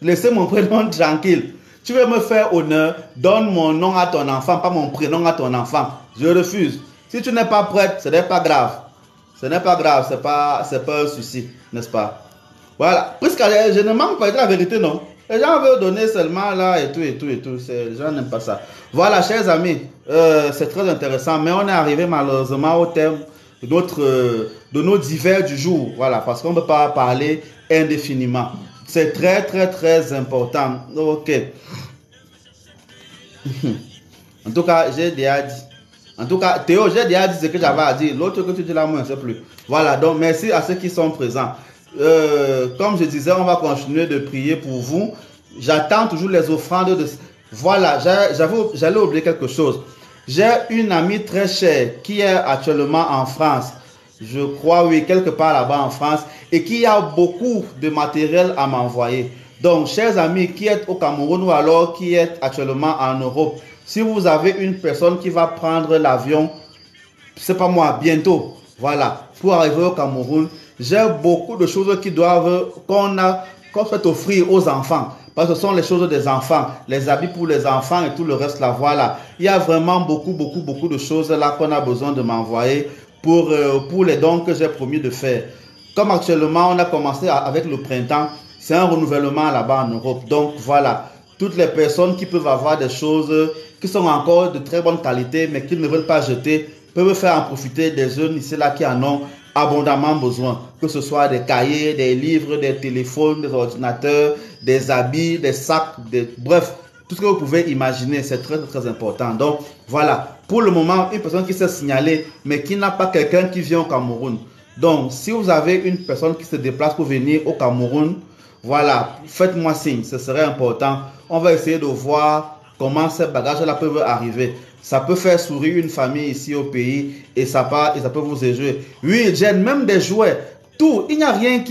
Laissez mon prénom tranquille. Tu veux me faire honneur, donne mon nom à ton enfant, pas mon prénom à ton enfant. Je refuse. Si tu n'es pas prête, ce n'est pas grave. Ce n'est pas grave, c'est pas un souci, n'est-ce pas? Voilà. Puisque je ne manque pas de la vérité, non? Les gens veulent donner seulement là et tout. Les gens n'aiment pas ça. Voilà, chers amis, c'est très intéressant, mais on est arrivé malheureusement au terme de nos divers du jour. Voilà, parce qu'on ne peut pas parler indéfiniment. C'est très, très, très important. Ok. En tout cas, j'ai déjà dit. En tout cas, Théo, j'ai déjà dit ce que j'avais à dire. L'autre que tu dis là, moi, je ne sais plus. Voilà, donc merci à ceux qui sont présents. Comme je disais, on va continuer de prier pour vous. J'attends toujours les offrandes de... Voilà, j'allais oublier quelque chose. J'ai une amie très chère qui est actuellement en France. Je crois, oui, quelque part là-bas en France. Et qui a beaucoup de matériel à m'envoyer. Donc, chers amis qui êtes au Cameroun ou alors qui êtes actuellement en Europe, si vous avez une personne qui va prendre l'avion, c'est pas moi, bientôt, voilà, pour arriver au Cameroun, j'ai beaucoup de choses qu'on fait offrir aux enfants. Parce que ce sont les choses des enfants, les habits pour les enfants et tout le reste là, voilà. Il y a vraiment beaucoup de choses là qu'on a besoin de m'envoyer pour les dons que j'ai promis de faire. Comme actuellement, on a commencé avec le printemps, c'est un renouvellement là-bas en Europe. Donc voilà, toutes les personnes qui peuvent avoir des choses qui sont encore de très bonne qualité, mais qui ne veulent pas jeter, peuvent faire en profiter des jeunes ici là qui en ont abondamment besoin. Que ce soit des cahiers, des livres, des téléphones, des ordinateurs, des habits, des sacs, bref, tout ce que vous pouvez imaginer, c'est très, très important. Donc voilà, pour le moment, une personne qui s'est signalée, mais qui n'a pas quelqu'un qui vient au Cameroun. Donc, si vous avez une personne qui se déplace pour venir au Cameroun, voilà, faites-moi signe, ce serait important. On va essayer de voir comment ces bagages-là peuvent arriver. Ça peut faire sourire une famille ici au pays et ça peut vous éjouer. Oui, j'ai même des jouets, tout. Il n'y a rien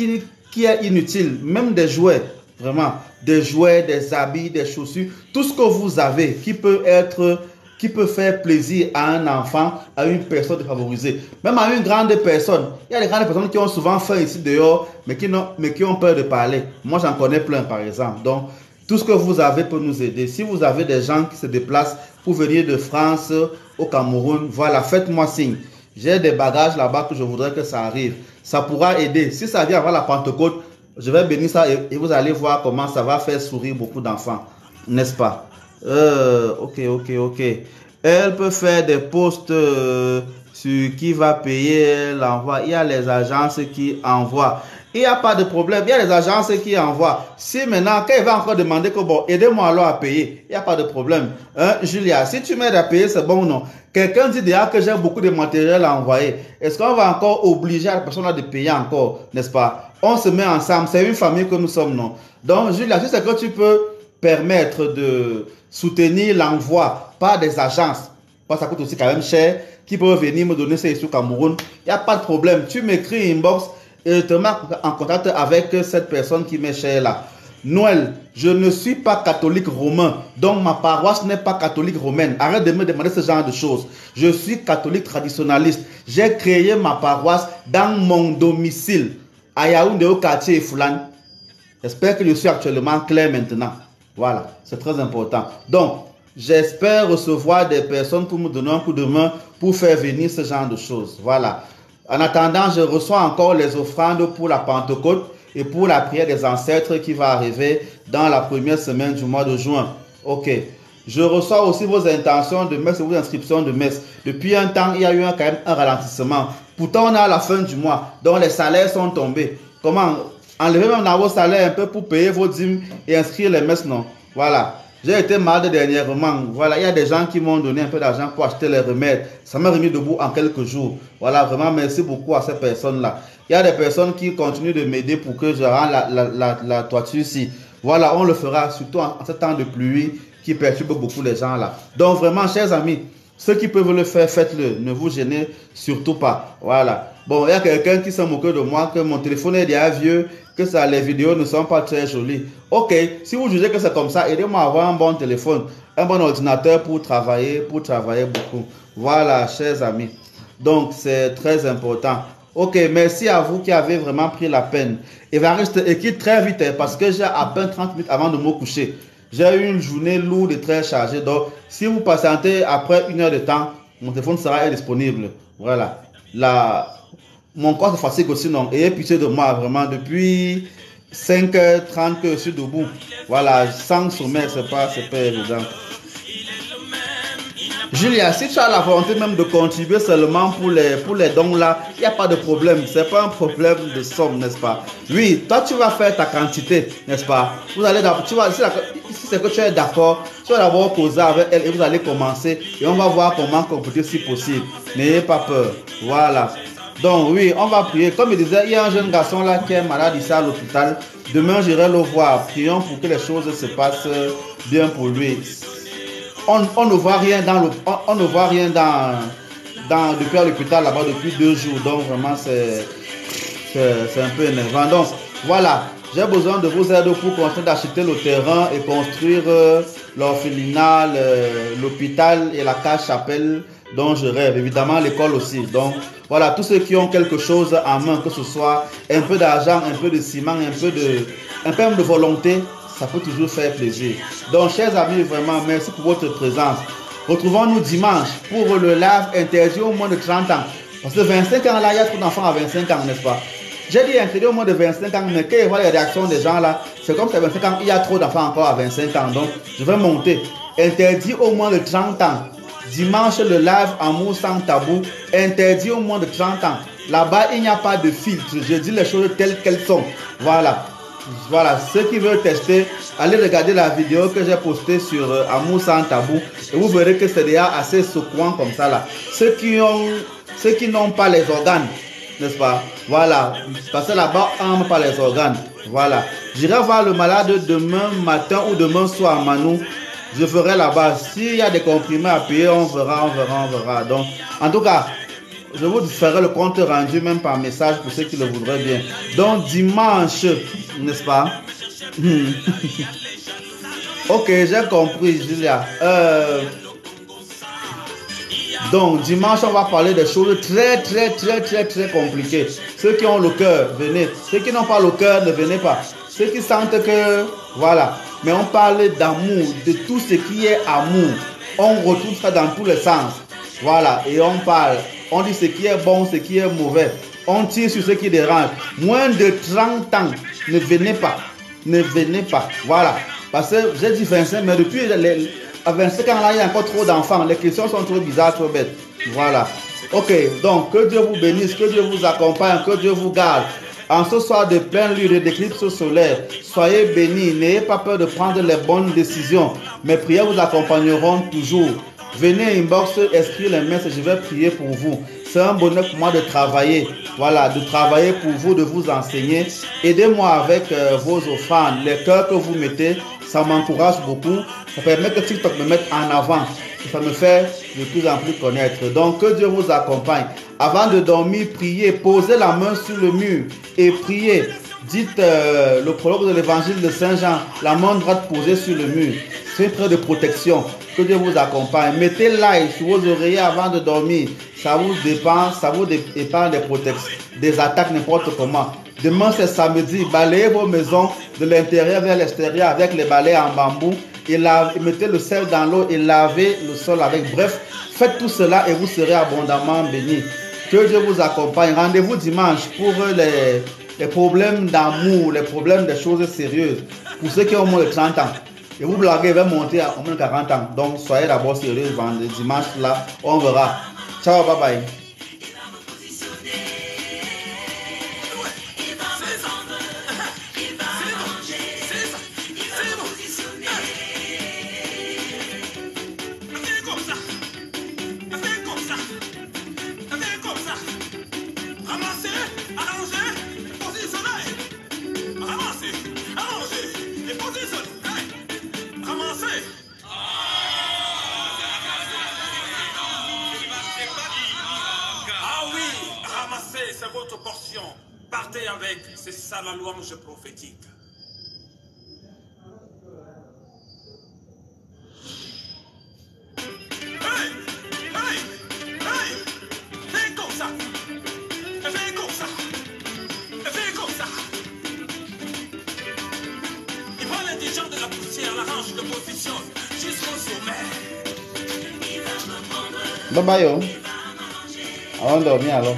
qui est inutile, même des jouets, vraiment, des jouets, des habits, des chaussures, tout ce que vous avez qui peut faire plaisir à un enfant, à une personne défavorisée, même à une grande personne. Il y a des grandes personnes qui ont souvent faim ici dehors, mais qui ont peur de parler. Moi, j'en connais plein, par exemple. Donc, tout ce que vous avez peut nous aider. Si vous avez des gens qui se déplacent pour venir de France au Cameroun, voilà, faites-moi signe. J'ai des bagages là-bas que je voudrais que ça arrive. Ça pourra aider. Si ça vient avant la Pentecôte, je vais bénir ça et vous allez voir comment ça va faire sourire beaucoup d'enfants. N'est-ce pas? Ok. Elle peut faire des posts sur qui va payer l'envoi. Il y a les agences qui envoient. Il n'y a pas de problème. Il y a les agences qui envoient. Si maintenant, quand il va encore demander que bon, aidez-moi alors à payer, il n'y a pas de problème. Julia, si tu m'aides à payer, c'est bon ou non? Quelqu'un dit déjà que j'ai beaucoup de matériel à envoyer. Est-ce qu'on va encore obliger la personne de payer encore, n'est-ce pas? On se met ensemble. C'est une famille que nous sommes, non? Donc, Julia, si c'est que tu peux permettre de soutenir l'envoi par des agences, parce que ça coûte aussi quand même cher, qui peuvent venir me donner ces sous au Cameroun, il n'y a pas de problème. Tu m'écris inbox et je te mets en contact avec cette personne qui m'est chère là. Noël, je ne suis pas catholique romain, donc ma paroisse n'est pas catholique romaine. Arrête de me demander ce genre de choses. Je suis catholique traditionnaliste. J'ai créé ma paroisse dans mon domicile, à Yaoundé au quartier Foulan. J'espère que je suis actuellement clair maintenant. Voilà, c'est très important. Donc, j'espère recevoir des personnes pour me donner un coup de main pour faire venir ce genre de choses. Voilà. En attendant, je reçois encore les offrandes pour la Pentecôte et pour la prière des ancêtres qui va arriver dans la première semaine du mois de juin. Ok. Je reçois aussi vos intentions de messe et vos inscriptions de messe. Depuis un temps, il y a eu quand même un ralentissement. Pourtant, on est à la fin du mois, donc les salaires sont tombés. Comment? Enlevez même dans vos salaires un peu pour payer vos dîmes et inscrire les messes, non? Voilà. J'ai été malade dernièrement. Voilà, il y a des gens qui m'ont donné un peu d'argent pour acheter les remèdes. Ça m'a remis debout en quelques jours. Voilà, vraiment, merci beaucoup à ces personnes-là. Il y a des personnes qui continuent de m'aider pour que je rende la toiture ici. Voilà, on le fera, surtout en ce temps de pluie qui perturbe beaucoup les gens là. Donc vraiment, chers amis, ceux qui peuvent le faire, faites-le. Ne vous gênez surtout pas. Voilà. Bon, il y a quelqu'un qui s'est moqué de moi, que mon téléphone est déjà vieux, que ça, les vidéos ne sont pas très jolies. Ok, si vous jugez que c'est comme ça, aidez-moi à avoir un bon téléphone, un bon ordinateur pour travailler beaucoup. Voilà, chers amis. Donc, c'est très important. Ok, merci à vous qui avez vraiment pris la peine. Évariste, équipe très vite, parce que j'ai à peine 30 minutes avant de me coucher. J'ai eu une journée lourde et très chargée. Donc, si vous patientez après 1 heure de temps, mon téléphone sera indisponible. Voilà. Mon corps se fatigue aussi, non. Ayez pitié de moi, vraiment. Depuis 5h30 que je suis debout. Voilà, sans sommeil, c'est pas évident. Julia, si tu as la volonté même de contribuer seulement pour les dons là, il n'y a pas de problème. Ce n'est pas un problème de somme, n'est-ce pas? Oui, toi tu vas faire ta quantité, n'est-ce pas? Vous allez, si c'est que tu es d'accord, tu vas d'abord causer avec elle et vous allez commencer et on va voir comment compléter si possible. N'ayez pas peur. Voilà. Donc oui, on va prier. Comme je disais, il y a un jeune garçon là qui est malade ici à l'hôpital. Demain, j'irai le voir. Prions pour que les choses se passent bien pour lui. On ne voit rien depuis l'hôpital là-bas depuis 2 jours. Donc vraiment, c'est un peu énervant. Donc voilà, j'ai besoin de vos aides pour continuer d'acheter le terrain et construire l'orphelinat, l'hôpital et la cage-chapelle dont je rêve. Évidemment, l'école aussi. Donc voilà, tous ceux qui ont quelque chose en main, que ce soit un peu d'argent, un peu de ciment, un peu de volonté, ça peut toujours faire plaisir. Donc, chers amis, vraiment, merci pour votre présence. Retrouvons-nous dimanche pour le live interdit au moins de 30 ans. Parce que 25 ans, là, il y a trop d'enfants à 25 ans, n'est-ce pas? J'ai dit interdit au moins de 25 ans, mais quand je vois les réactions des gens là, c'est comme c'est 25 ans, il y a trop d'enfants encore à 25 ans. Donc, je vais monter. Interdit au moins de 30 ans. Dimanche, le live Amour sans tabou, interdit au moins de 30 ans. Là-bas, il n'y a pas de filtre. Je dis les choses telles qu'elles sont. Voilà. Voilà, ceux qui veulent tester, allez regarder la vidéo que j'ai postée sur Amour sans tabou et vous verrez que c'est déjà assez secouant comme ça là. Ceux qui n'ont pas les organes, n'est-ce pas? Voilà, parce que là-bas, on n'a pas les organes. Voilà, j'irai voir le malade demain matin ou demain soir à Manou. Je ferai là-bas. S'il y a des comprimés à payer, on verra. Donc, en tout cas, je vous ferai le compte rendu même par message pour ceux qui le voudraient bien. Donc dimanche, n'est-ce pas? Ok, j'ai compris, Julia. Donc dimanche, on va parler des choses très compliquées. Ceux qui ont le cœur, venez. Ceux qui n'ont pas le cœur, ne venez pas. Ceux qui sentent que, voilà. Mais on parle d'amour, de tout ce qui est amour. On retrouve ça dans tous les sens. Voilà, et on parle. On dit ce qui est bon, ce qui est mauvais. On tire sur ce qui dérange. Moins de 30 ans, ne venez pas. Ne venez pas. Voilà. Parce que j'ai dit 25, mais depuis à 25 ans, là, il y a encore trop d'enfants. Les questions sont trop bizarres, trop bêtes. Voilà. Ok, donc que Dieu vous bénisse, que Dieu vous accompagne, que Dieu vous garde. En ce soir de pleine lune d'éclipse solaire, soyez bénis. N'ayez pas peur de prendre les bonnes décisions. Mes prières vous accompagneront toujours. Venez inbox, inscrire les messages, je vais prier pour vous. C'est un bonheur pour moi de travailler. Voilà, de travailler pour vous, de vous enseigner. Aidez-moi avec vos offrandes, les cœurs que vous mettez. Ça m'encourage beaucoup. Ça permet que TikTok me mette en avant. Ça me fait de plus en plus connaître. Donc, que Dieu vous accompagne. Avant de dormir, priez. Posez la main sur le mur et priez. Dites le prologue de l'évangile de Saint Jean. La main droite posée sur le mur. C'est près de protection. Que Dieu vous accompagne. Mettez l'ail sur vos oreillers avant de dormir. Ça vous dépend, ça vous épargne des protections, des attaques n'importe comment. Demain c'est samedi. Balayez vos maisons de l'intérieur vers l'extérieur avec les balais en bambou. Et mettez le sel dans l'eau et lavez le sol avec. Bref, faites tout cela et vous serez abondamment bénis. Que Dieu vous accompagne. Rendez-vous dimanche pour les problèmes d'amour, les problèmes des choses sérieuses. Pour ceux qui ont moins de 30 ans. Et vous blaguez, va monter à au moins 40 ans. Donc soyez d'abord sérieux dimanche là. On verra. Ciao, bye bye. C'est votre portion. Partez avec, c'est ça la louange prophétique. Hey! Hey! Hey! Fais comme ça! Fais comme ça! Fais comme ça! Il prend l'indigent de la poussière, l'arrange de position jusqu'au sommet. Bye bye, yo. Avant de dormir alors.